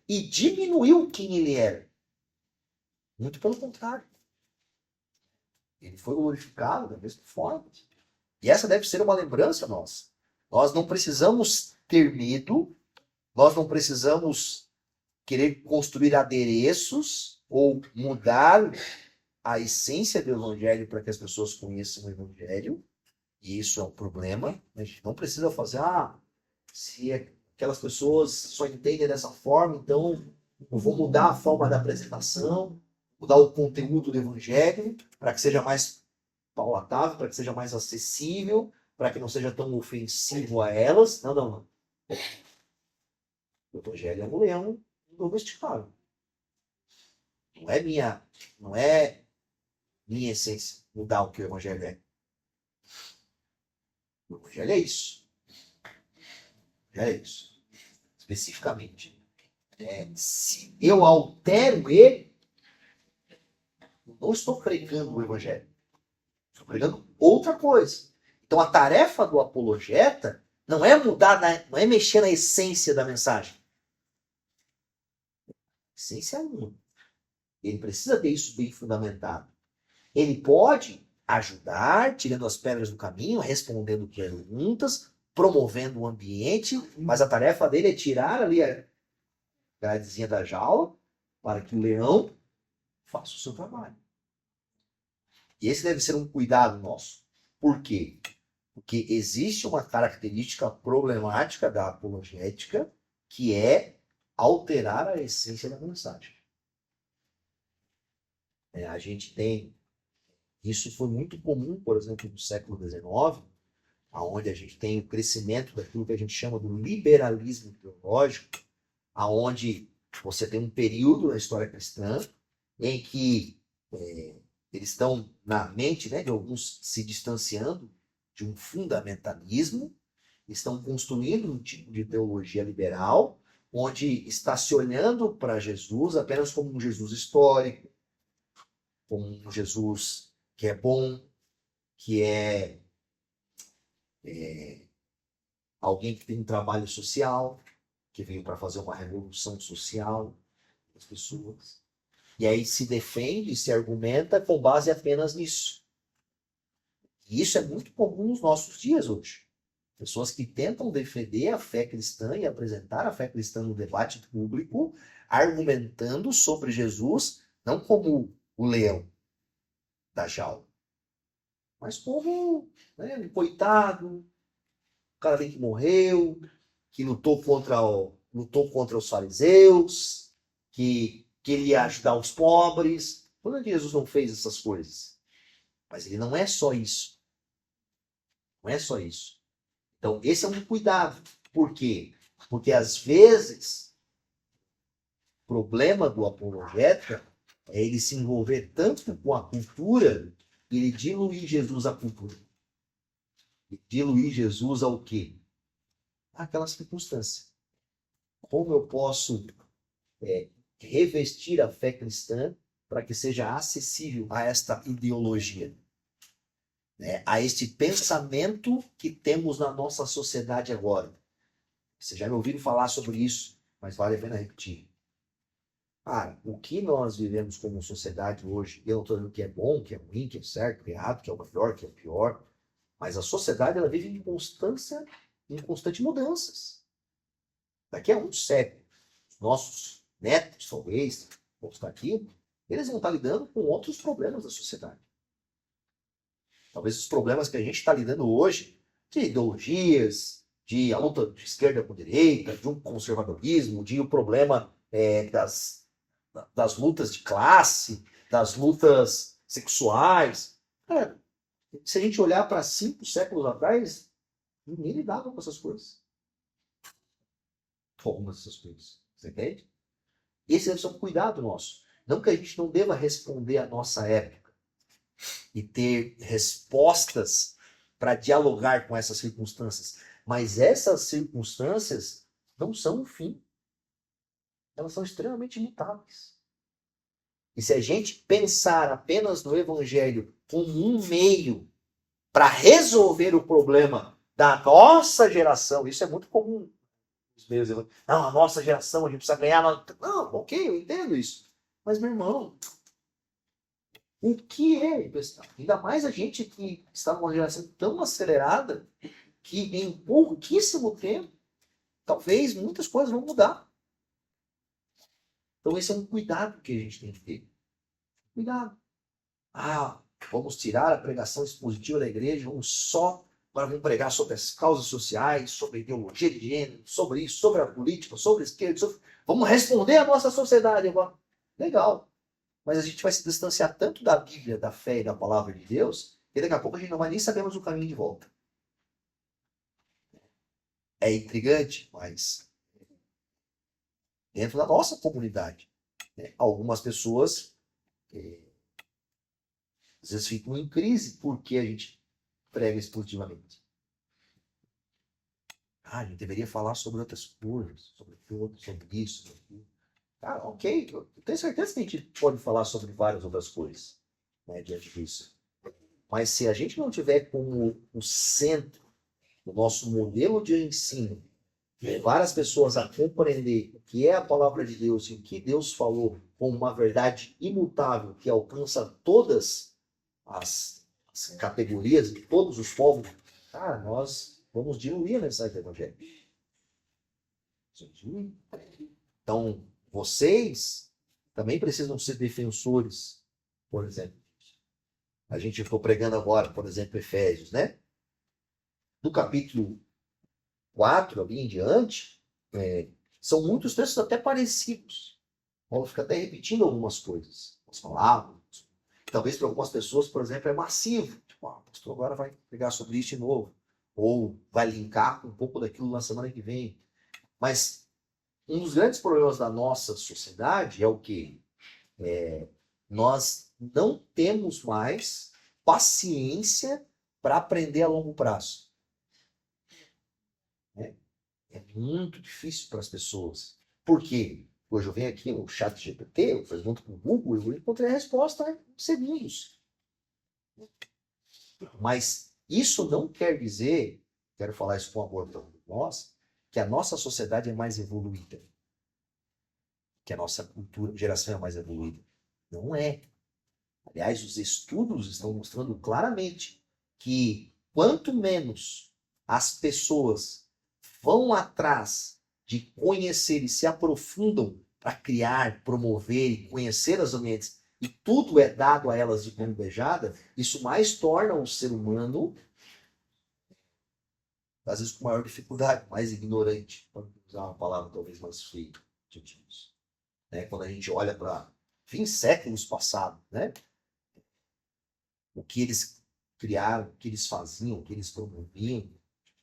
e diminuiu quem ele era. Muito pelo contrário. Ele foi glorificado da mesma forma. E essa deve ser uma lembrança nossa. Nós não precisamos ter medo, nós não precisamos querer construir adereços ou mudar a essência do evangelho para que as pessoas conheçam o evangelho. E isso é um problema. A gente não precisa fazer, se aquelas pessoas só entendem dessa forma, então eu vou mudar a forma da apresentação, mudar o conteúdo do evangelho para que seja mais palatável, para que seja mais acessível, para que não seja tão ofensivo a elas. Não. O evangelho é um leão domesticável. Não é minha essência mudar o que o evangelho é. O evangelho é isso. É isso. Especificamente. Se eu altero ele, não estou pregando o evangelho. Estou pregando outra coisa. Então a tarefa do apologeta não é não é mexer na essência da mensagem. A essência é uma. Ele precisa ter isso bem fundamentado. Ele pode ajudar, tirando as pedras do caminho, respondendo perguntas, promovendo o ambiente, mas a tarefa dele é tirar ali a gradezinha da jaula para que o leão faça o seu trabalho. E esse deve ser um cuidado nosso. Por quê? Porque existe uma característica problemática da apologética que é alterar a essência da mensagem. A gente tem Isso foi muito comum, por exemplo, no século XIX, aonde a gente tem o crescimento daquilo que a gente chama do liberalismo teológico, aonde você tem um período na história cristã em que eles estão na mente, né, de alguns se distanciando de um fundamentalismo, estão construindo um tipo de teologia liberal, onde está se olhando para Jesus apenas como um Jesus histórico, como um Jesus que é bom, que é alguém que tem um trabalho social, que veio para fazer uma revolução social das pessoas. E aí se defende, se argumenta com base apenas nisso. E isso é muito comum nos nossos dias hoje. Pessoas que tentam defender a fé cristã e apresentar a fé cristã no debate público, argumentando sobre Jesus, não como o leão da jaula, mas como, né, um coitado, um cara ali que morreu, que lutou contra os fariseus, que queria ajudar os pobres. Quando Jesus não fez essas coisas? Mas ele não é só isso. Não é só isso. Então, esse é um cuidado. Por quê? Porque, às vezes, o problema do apologeta é ele se envolver tanto com a cultura e ele diluir Jesus à cultura. E diluir Jesus ao quê? Àquela circunstância. Como eu posso revestir a fé cristã para que seja acessível a esta ideologia, né? A este pensamento que temos na nossa sociedade agora. Vocês já me ouviram falar sobre isso, mas vale a pena repetir. O que nós vivemos como sociedade hoje, eu não estou dizendo que é bom, que é ruim, que é certo, que é errado, que é o melhor, que é o pior, mas a sociedade ela vive em constante mudanças. Daqui a um século, os nossos netos, talvez, vão estar aqui, eles vão estar lidando com outros problemas da sociedade. Talvez os problemas que a gente está lidando hoje, de ideologias, de a luta de esquerda com direita, de um conservadorismo, de o problema das lutas de classe, das lutas sexuais. Cara, se a gente olhar para 5 séculos atrás, ninguém lidava com essas coisas. Algumas dessas coisas. Você entende? Esse deve ser um cuidado nosso. Não que a gente não deva responder à nossa época e ter respostas para dialogar com essas circunstâncias. Mas essas circunstâncias não são o fim. Elas são extremamente imutáveis. E se a gente pensar apenas no Evangelho como um meio para resolver o problema da nossa geração, isso é muito comum. Não, a nossa geração, a gente precisa ganhar. Não, ok, eu entendo isso. Mas, meu irmão, o que é? Ainda mais a gente que está numa geração tão acelerada que em pouquíssimo tempo, talvez muitas coisas vão mudar. Então esse é um cuidado que a gente tem que ter. Cuidado. Vamos tirar a pregação expositiva da igreja, vamos pregar sobre as causas sociais, sobre a ideologia de gênero, sobre isso, sobre a política, sobre a esquerda, vamos responder à nossa sociedade agora. Legal. Mas a gente vai se distanciar tanto da Bíblia, da fé e da palavra de Deus, que daqui a pouco a gente não vai nem saber mais o caminho de volta. É intrigante, mas dentro da nossa comunidade, né, algumas pessoas às vezes ficam em crise porque a gente prega expositivamente. A gente deveria falar sobre outras coisas, sobre isso, sobre aquilo. Ok, eu tenho certeza que a gente pode falar sobre várias outras coisas, né, diante disso. Mas se a gente não tiver como o centro, o nosso modelo de ensino, levar as pessoas a compreender o que é a palavra de Deus e o que Deus falou como uma verdade imutável que alcança todas as categorias de todos os povos, nós vamos diluir a mensagem do Evangelho. Então, vocês também precisam ser defensores, por exemplo. A gente ficou pregando agora, por exemplo, Efésios, né? Do capítulo 4 ali em diante, são muitos textos até parecidos. Paulo fica até repetindo algumas coisas, as palavras. Talvez para algumas pessoas, por exemplo, é massivo. Tipo, o pastor agora vai pregar sobre isso de novo. Ou vai linkar com um pouco daquilo na semana que vem. Mas um dos grandes problemas da nossa sociedade é o quê? Nós não temos mais paciência para aprender a longo prazo. Né? É muito difícil para as pessoas. Por quê? Hoje eu venho aqui no chat GPT, eu pergunto para o Google, eu encontrei a resposta em segundos. Mas isso não quer dizer, quero falar isso com amor para nós, que a nossa sociedade é mais evoluída. Que a nossa cultura, geração é mais evoluída. Não é. Aliás, os estudos estão mostrando claramente que quanto menos as pessoas vão atrás de conhecer e se aprofundam para criar, promover e conhecer os ambientes, e tudo é dado a elas de mão beijada, isso mais torna o ser humano, às vezes com maior dificuldade, mais ignorante, para usar uma palavra talvez mais feia. Né? Quando a gente olha para séculos passados, né? O que eles criaram, o que eles faziam, o que eles promoviam.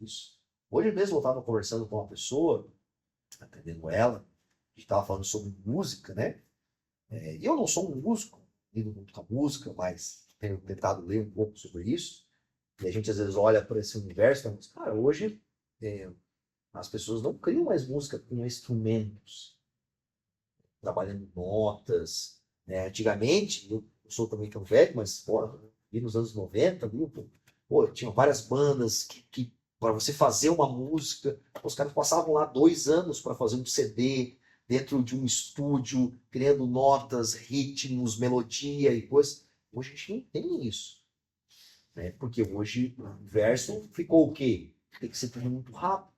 Isso. Hoje mesmo eu estava conversando com uma pessoa, atendendo ela, a gente estava falando sobre música, né? E eu não sou um músico, lido muito com a música, mas tenho tentado ler um pouco sobre isso. E a gente às vezes olha para esse universo e fala, cara, hoje as pessoas não criam mais música com instrumentos, trabalhando notas. Né? Antigamente, eu sou também tão velho, mas vi nos anos 90, viu? Pô, tinha várias bandas que para você fazer uma música, os caras passavam lá 2 anos para fazer um CD dentro de um estúdio, criando notas, ritmos, melodia e coisas. Hoje a gente não tem isso. Né? Porque hoje o universo ficou o quê? Tem que ser tudo muito rápido.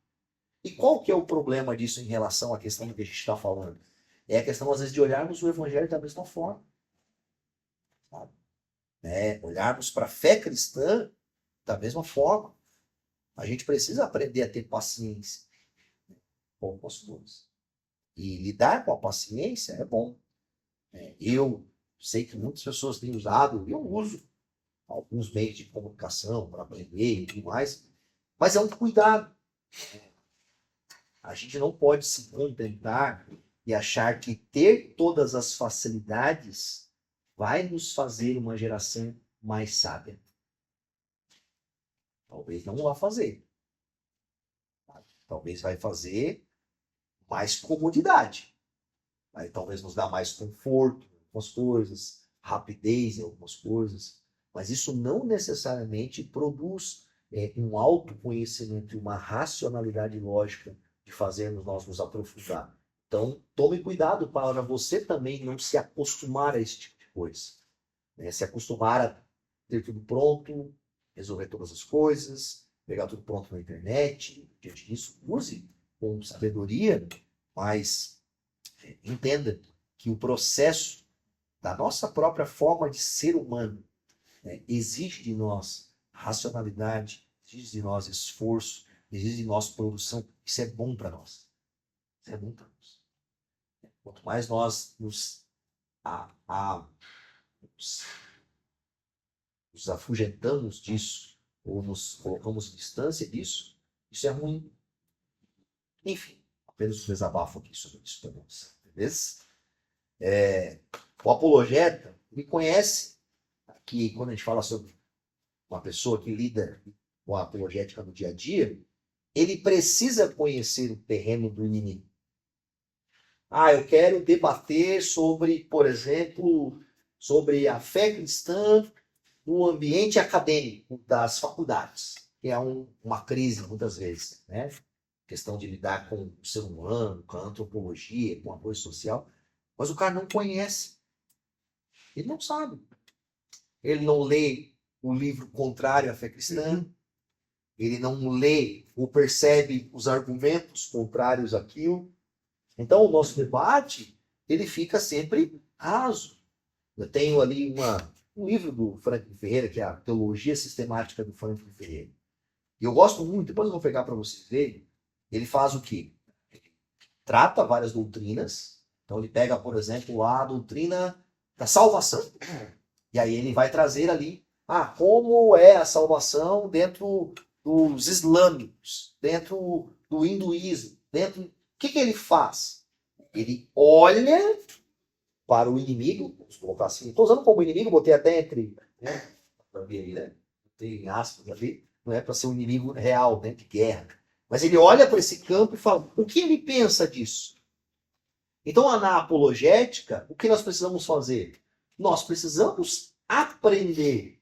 E qual que é o problema disso em relação à questão que a gente está falando? É a questão, às vezes, de olharmos o evangelho da mesma forma. Sabe? Olharmos para a fé cristã da mesma forma. A gente precisa aprender a ter paciência com algumas coisas. E lidar com a paciência é bom. Eu sei que muitas pessoas têm usado, eu uso alguns meios de comunicação para aprender e tudo mais, mas é um cuidado. A gente não pode se contentar e achar que ter todas as facilidades vai nos fazer uma geração mais sábia. Talvez não vá fazer. Talvez vai fazer mais comodidade. Vai talvez nos dar mais conforto em algumas coisas, rapidez em algumas coisas. Mas isso não necessariamente produz um autoconhecimento e uma racionalidade lógica de fazermos nós nos aprofundar. Então, tome cuidado para você também não se acostumar a esse tipo de coisa. Né? Se acostumar a ter tudo pronto, resolver todas as coisas, pegar tudo pronto na internet. Diante disso, use com sabedoria, mas entenda que o processo da nossa própria forma de ser humano exige de nós racionalidade, exige de nós esforço, exige de nós produção. Isso é bom para nós. Isso é bom para nós. Quanto mais nós nos afugentamos disso, ou nos colocamos em distância disso, isso é ruim. Enfim, apenas um desabafo aqui sobre isso para nós. Beleza? O apologeta, ele conhece que quando a gente fala sobre uma pessoa que lida com a apologética no dia a dia, ele precisa conhecer o terreno do inimigo. Eu quero debater sobre, por exemplo, sobre a fé cristã no ambiente acadêmico das faculdades, que é uma crise muitas vezes, né? Questão de lidar com o ser humano, com a antropologia, com o apoio social, mas o cara não conhece, ele não sabe, ele não lê o livro contrário à fé cristã, ele não lê ou percebe os argumentos contrários àquilo. Então o nosso debate ele fica sempre raso. Eu tenho ali um livro do Franklin Ferreira, que é a Teologia Sistemática do Franklin Ferreira. E eu gosto muito, depois eu vou pegar para vocês verem. Ele faz o quê? Ele trata várias doutrinas. Então ele pega, por exemplo, a doutrina da salvação. E aí ele vai trazer ali, como é a salvação dentro dos islâmicos, dentro do hinduísmo, dentro... O que ele faz? Ele olha para o inimigo, vamos colocar assim, estou usando como inimigo, botei até entre, né, tem aspas ali, não é para ser um inimigo real, né, de guerra. Mas ele olha para esse campo e fala, o que ele pensa disso? Então, na apologética, o que nós precisamos fazer? Nós precisamos aprender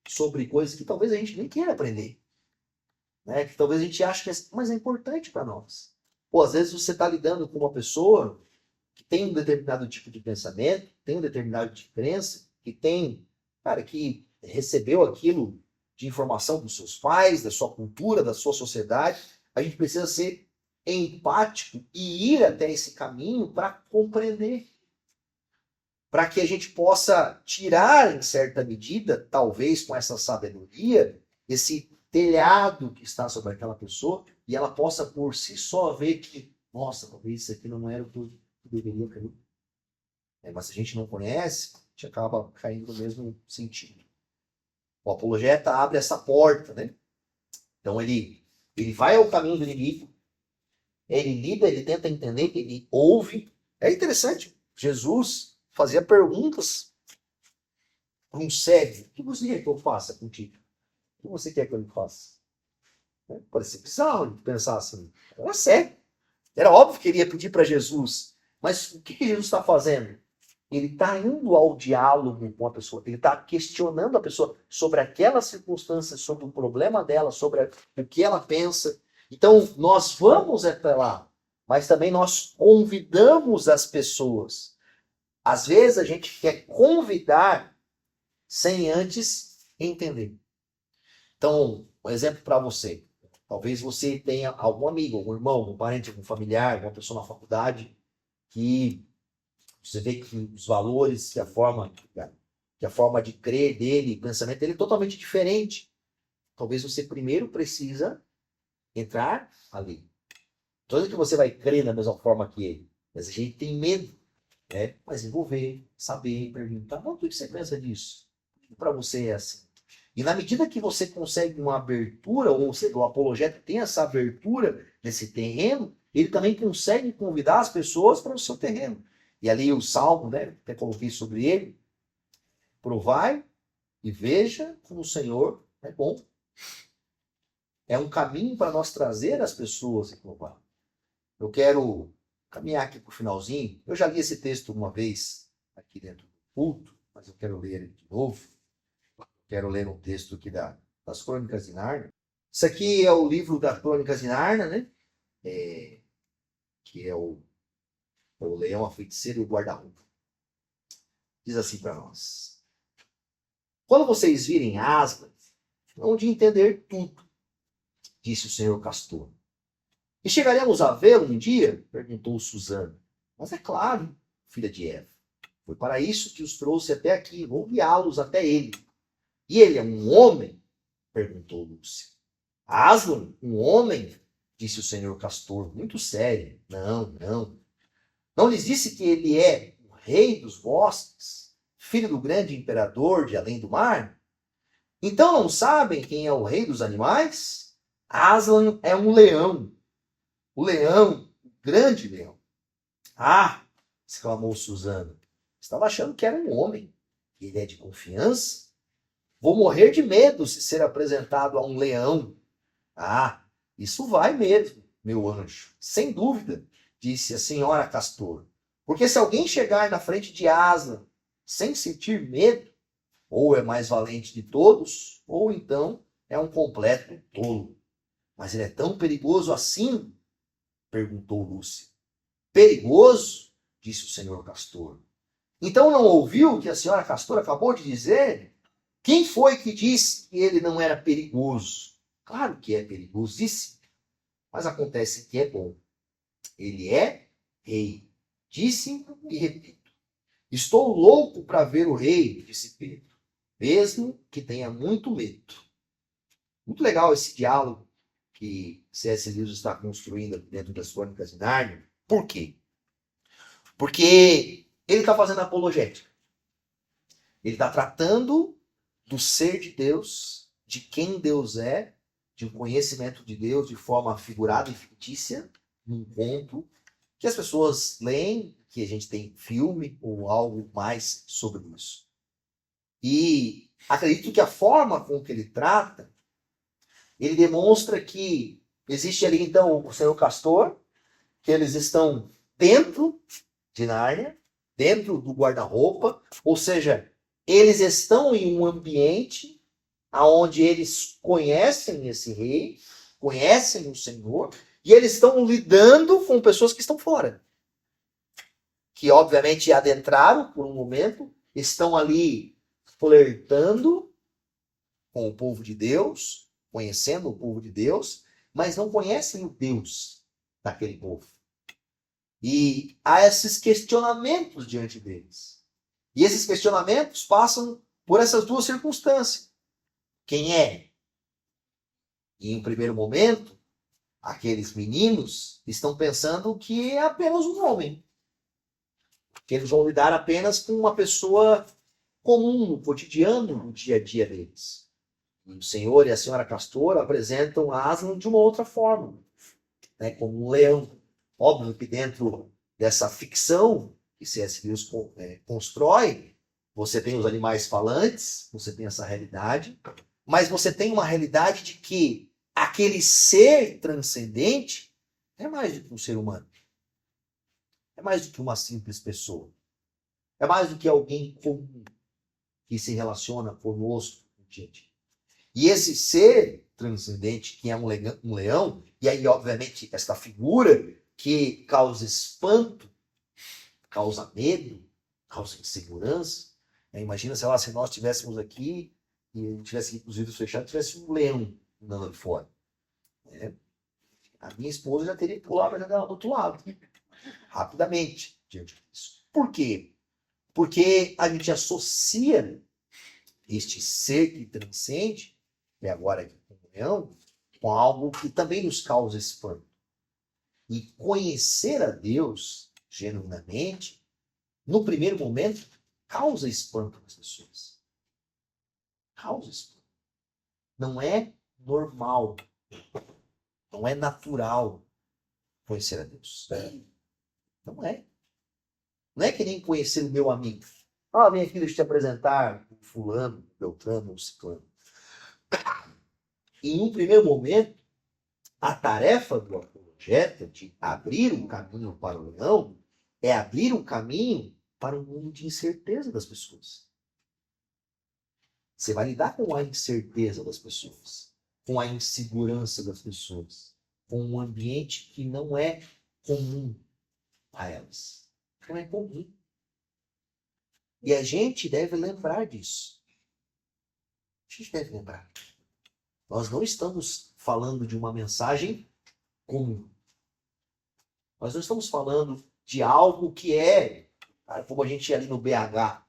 sobre coisas que talvez a gente nem queira aprender. Né? Que talvez a gente ache que mas é importante para nós. Pô, às vezes você está lidando com uma pessoa que tem um determinado tipo de pensamento, tem um determinado tipo de crença, que tem, cara, que recebeu aquilo de informação dos seus pais, da sua cultura, da sua sociedade. A gente precisa ser empático e ir até esse caminho para compreender. Para que a gente possa tirar, em certa medida, talvez com essa sabedoria, esse telhado que está sobre aquela pessoa e ela possa por si só ver que, nossa, talvez isso aqui não era o que eu deveria cair. Mas se a gente não conhece, a gente acaba caindo no mesmo sentido. O apologeta abre essa porta, né? Então ele vai ao caminho do inimigo, ele lida, ele tenta entender, ele ouve. É interessante, Jesus fazia perguntas para um cego. O que você quer que eu faça contigo? O que você quer que eu faça? Parecia bizarro pensar assim. Era cego. Era óbvio que ele ia pedir para Jesus. Mas o que Jesus está fazendo? Ele está indo ao diálogo com a pessoa. Ele está questionando a pessoa sobre aquelas circunstâncias, sobre o problema dela, sobre o que ela pensa. Então, nós vamos até lá, mas também nós convidamos as pessoas. Às vezes a gente quer convidar sem antes entender. Então, um exemplo para você. Talvez você tenha algum amigo, algum irmão, algum parente, algum familiar, alguma pessoa na faculdade que você vê que os valores, que a forma de crer dele, o pensamento dele é totalmente diferente. Talvez você primeiro precisa entrar ali. Toda que você vai crer da mesma forma que ele. Mas a gente tem medo, né? Mas envolver, saber, perguntar. Não, o que você pensa disso? Para você é assim. E na medida que você consegue uma abertura, ou seja, o apologeta tem essa abertura nesse terreno, ele também consegue convidar as pessoas para o seu terreno. E ali o Salmo, né, até coloquei sobre ele, provai e veja como o Senhor é bom. É um caminho para nós trazer as pessoas e provar. Eu quero caminhar aqui para o finalzinho. Eu já li esse texto uma vez aqui dentro do culto, mas eu quero ler ele de novo. Quero ler um texto aqui das Crônicas de Nárnia. Isso aqui é o livro das Crônicas de Nárnia, né? Que é o leão, a feiticeira e o guarda-roupa. Diz assim para nós. Quando vocês virem Aslan, hão de entender tudo, disse o senhor Castor. E chegaremos a vê-lo um dia? Perguntou Susana. Mas é claro, filha de Eva. Foi para isso que os trouxe até aqui. Vou guiá-los até ele. E ele é um homem? Perguntou Lúcia. Aslan, um homem? Disse o senhor Castor, muito sério. Não. Não lhes disse que ele é o rei dos bosques, filho do grande imperador de além do mar? Então não sabem quem é o rei dos animais? Aslan é um leão. O leão, o grande leão. Ah! Exclamou Susana. Estava achando que era um homem. Ele é de confiança? Vou morrer de medo se ser apresentado a um leão. Ah, isso vai mesmo, meu anjo. Sem dúvida, disse a senhora Castor. Porque se alguém chegar na frente de Aslan sem sentir medo, ou é mais valente de todos, ou então é um completo tolo. Mas ele é tão perigoso assim? Perguntou Lúcia. Perigoso? Disse o senhor Castor. Então não ouviu o que a senhora Castor acabou de dizer? Quem foi que disse que ele não era perigoso? Claro que é perigosíssimo, mas acontece que é bom. Ele é rei. Disse e repito. Estou louco para ver o rei, disse Pedro, mesmo que tenha muito medo. Muito legal esse diálogo que C.S. Lewis está construindo dentro das Crônicas de Nárnia. Por quê? Porque ele está fazendo apologética. Ele está tratando do ser de Deus, de quem Deus é, de um conhecimento de Deus de forma figurada e fictícia, num conto, que as pessoas leem, que a gente tem filme ou algo mais sobre isso. E acredito que a forma com que ele trata, ele demonstra que existe ali então o Senhor Castor, que eles estão dentro de Nárnia, dentro do guarda-roupa, ou seja, eles estão em um ambiente onde eles conhecem esse rei, conhecem o Senhor, e eles estão lidando com pessoas que estão fora. Que obviamente adentraram por um momento, estão ali flertando com o povo de Deus, conhecendo o povo de Deus, mas não conhecem o Deus daquele povo. E há esses questionamentos diante deles. E esses questionamentos passam por essas duas circunstâncias. Quem é? E em um primeiro momento, aqueles meninos estão pensando que é apenas um homem. Que eles vão lidar apenas com uma pessoa comum, no cotidiano, no dia a dia deles. E o senhor e a senhora Castor apresentam Aslan de uma outra forma, né, como um leão. Óbvio que dentro dessa ficção que C.S. Lewis constrói, você tem os animais falantes, você tem essa realidade, mas você tem uma realidade de que aquele ser transcendente é mais do que um ser humano. É mais do que uma simples pessoa. É mais do que alguém comum que se relaciona conosco no dia a dia. E esse ser transcendente, que é um leão, e aí, obviamente, esta figura que causa espanto, causa medo, causa insegurança. Imagina, sei lá, se nós estivéssemos aqui e tivesse com os vidros fechados, tivesse um leão andando ali fora. A minha esposa já teria que pular para janela do outro lado, rapidamente, diante disso. Por quê? Porque a gente associa este ser que transcende, e agora aqui com o leão, com algo que também nos causa espanto. E conhecer a Deus genuinamente, no primeiro momento, causa espanto nas pessoas. Causa espanto. Não é normal, não é natural conhecer a Deus. Não é. Não é que nem conhecer o meu amigo. Vem aqui, deixa eu te apresentar o fulano, o beltrano, o ciclano. Em um primeiro momento, a tarefa do apologeta de abrir um caminho para o leão é abrir um caminho para um mundo de incerteza das pessoas. Você vai lidar com a incerteza das pessoas, com a insegurança das pessoas, com um ambiente que não é comum a elas. Não é comum. E a gente deve lembrar disso. A gente deve lembrar. Nós não estamos falando de uma mensagem comum. Nós não estamos falando de algo que é, como a gente ia ali no BH,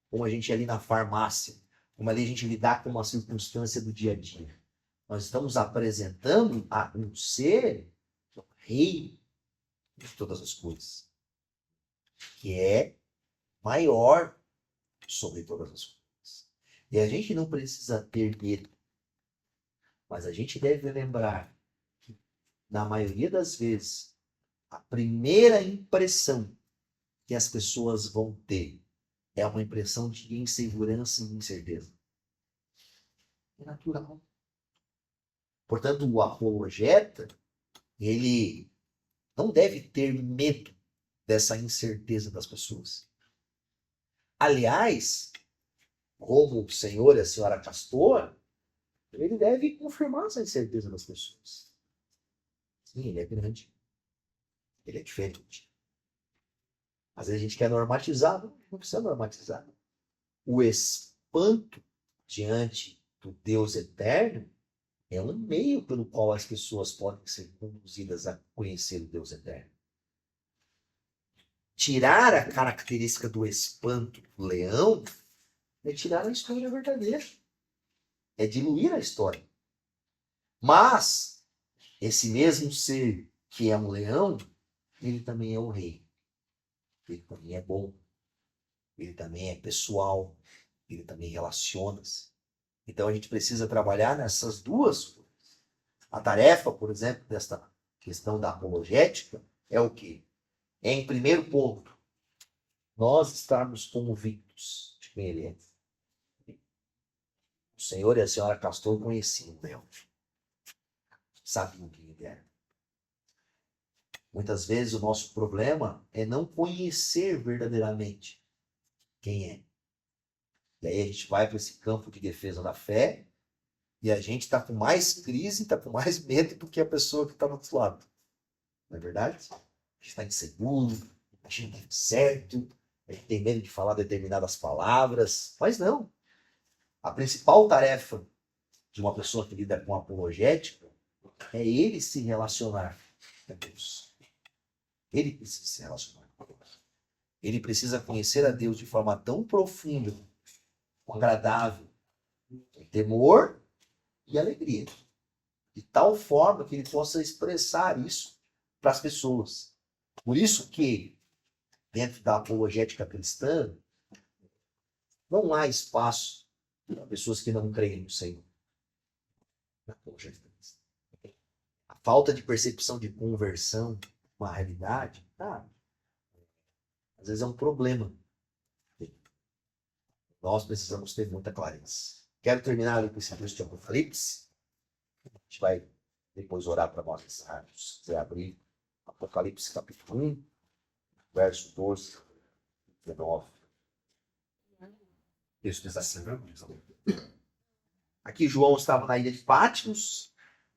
como a gente ia ali na farmácia, como ali a gente lidar com uma circunstância do dia a dia. Nós estamos apresentando a um ser, um rei de todas as coisas, que é maior sobre todas as coisas. E a gente não precisa ter medo, mas a gente deve lembrar que, na maioria das vezes, a primeira impressão que as pessoas vão ter é uma impressão de insegurança e incerteza. É natural. Portanto, o apologeta, ele não deve ter medo dessa incerteza das pessoas. Aliás, como o senhor e a senhora Castor, ele deve confirmar essa incerteza das pessoas. Sim, ele é grande. Ele é diferente. Às vezes a gente quer normatizar, não precisa normatizar. O espanto diante do Deus eterno é um meio pelo qual as pessoas podem ser conduzidas a conhecer o Deus eterno. Tirar a característica do espanto do leão é tirar a história verdadeira. É diluir a história. Mas esse mesmo ser que é um leão, ele também é um rei. Ele também é bom. Ele também é pessoal. ele também relaciona-se. Então a gente precisa trabalhar nessas duas coisas. A tarefa, por exemplo, desta questão da apologética é o quê? É, em primeiro ponto, nós estarmos convictos de quem ele é. O senhor e a senhora Castor conheciam Deus. Sabiam quem ele era. Muitas vezes o nosso problema é não conhecer verdadeiramente quem é. E aí a gente vai para esse campo de defesa da fé e a gente está com mais crise, está com mais medo do que a pessoa que está do outro lado. Não é verdade? A gente está inseguro, a gente não está certo, a gente tem medo de falar determinadas palavras, mas não. A principal tarefa de uma pessoa que lida com apologética é ele se relacionar com Deus. Ele precisa se relacionar com Deus. Ele precisa conhecer a Deus de forma tão profunda, agradável, com temor e alegria. De tal forma que ele possa expressar isso para as pessoas. Por isso que, dentro da apologética cristã, não há espaço para pessoas que não creem no Senhor. Na apologética cristã. A falta de percepção de conversão, uma realidade, às vezes é um problema. Nós precisamos ter muita clareza. Quero terminar ali com esse texto de Apocalipse. A gente vai depois orar para nós encerrarmos. Se quiser abrir Apocalipse capítulo 1, verso 12, 19. Isso diz assim. Aqui João estava na ilha de Patmos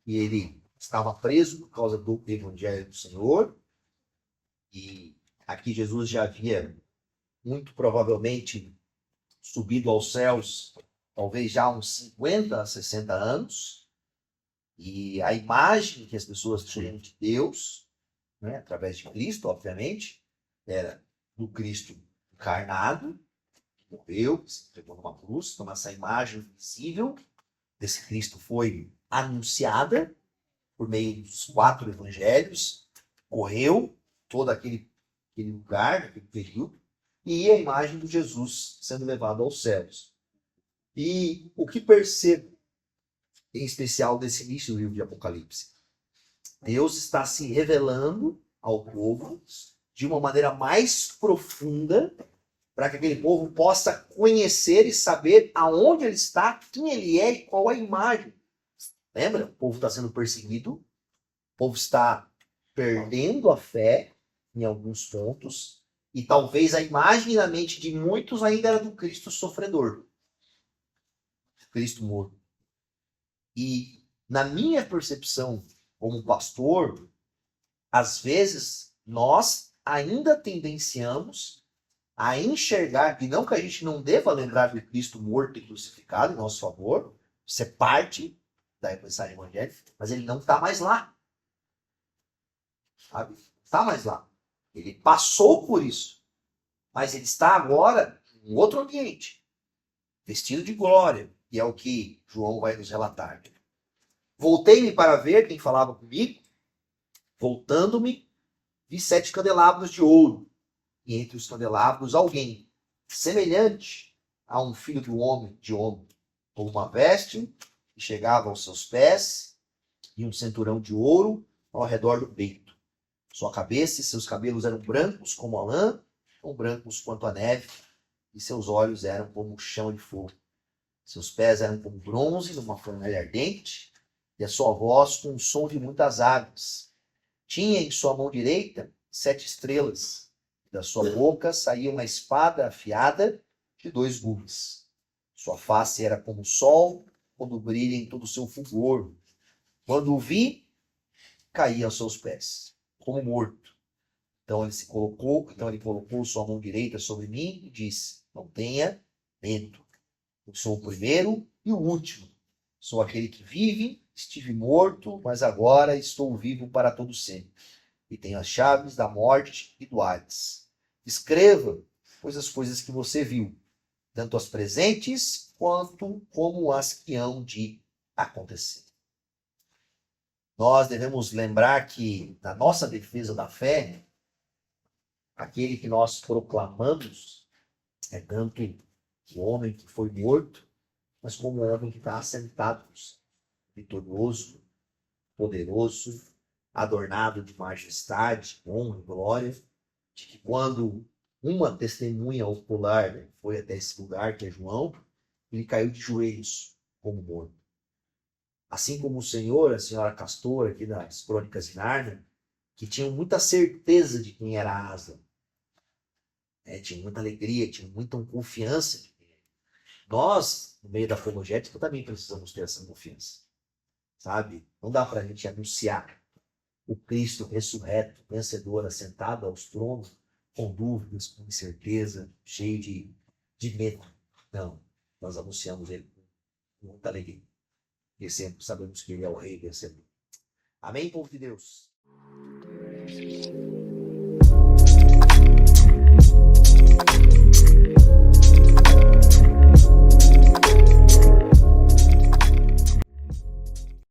e ele estava preso por causa do evangelho do Senhor. E aqui Jesus já havia, muito provavelmente, subido aos céus, talvez já há uns 50 a 60 anos. E a imagem que as pessoas tinham de Deus, né, através de Cristo, obviamente, era do Cristo encarnado, que morreu, que se entregou numa cruz. Então, essa imagem visível desse Cristo foi anunciada por meio dos 4 evangelhos, correu todo aquele lugar, aquele período, e a imagem de Jesus sendo levado aos céus. E o que percebo, em especial desse início do livro de Apocalipse? Deus está se revelando ao povo de uma maneira mais profunda, para que aquele povo possa conhecer e saber aonde ele está, quem ele é e qual a imagem. Lembra? O povo está sendo perseguido, o povo está perdendo a fé em alguns pontos, e talvez a imagem na mente de muitos ainda era do Cristo sofredor, Cristo morto. E na minha percepção como pastor, às vezes nós ainda tendenciamos a enxergar, e não que a gente não deva lembrar de Cristo morto e crucificado em nosso favor, isso é parte da mensagem evangélica, mas ele não está mais lá. Sabe? Não está mais lá. Ele passou por isso, mas ele está agora em outro ambiente, vestido de glória, e é o que João vai nos relatar. Voltei-me para ver quem falava comigo, voltando-me, vi 7 candelabros de ouro, e entre os candelabros alguém, semelhante a um filho do homem, com uma veste que chegava aos seus pés, e um cinturão de ouro ao redor do peito. Sua cabeça e seus cabelos eram brancos como a lã, tão brancos quanto a neve, e seus olhos eram como chama de fogo. Seus pés eram como bronze numa fornalha ardente, e a sua voz com um som de muitas águas. Tinha em sua mão direita 7 estrelas, e da sua boca saía uma espada afiada de 2 gumes. Sua face era como o sol, quando brilha em todo o seu fulgor. Quando o vi, caí aos seus pés, como morto. Então ele colocou sua mão direita sobre mim e disse: não tenha medo. Eu sou o primeiro e o último. Sou aquele que vive, estive morto, mas agora estou vivo para todo sempre. E tenho as chaves da morte e do Hades. Escreva, pois, as coisas que você viu, tanto as presentes quanto como as que hão de acontecer. Nós devemos lembrar que, na nossa defesa da fé, aquele que nós proclamamos é tanto O homem que foi morto, mas como o homem que está assentado, vitorioso, poderoso, adornado de majestade, honra e glória, de que quando uma testemunha ocular, né, foi até esse lugar, que é João, ele caiu de joelhos como morto. Assim como o Senhor, a senhora Castor, aqui das Crônicas de Nárnia, que tinham muita certeza de quem era Aslan, né? Tinha muita alegria, tinha muita confiança de quem era. Nós, no meio da apologética, também precisamos ter essa confiança, sabe? Não dá para a gente anunciar o Cristo ressurreto, vencedor, assentado aos tronos, com dúvidas, com incerteza, cheio de medo. Não, nós anunciamos ele com muita alegria. E sempre sabemos que ele é o Rei vencedor. Amém, povo de Deus?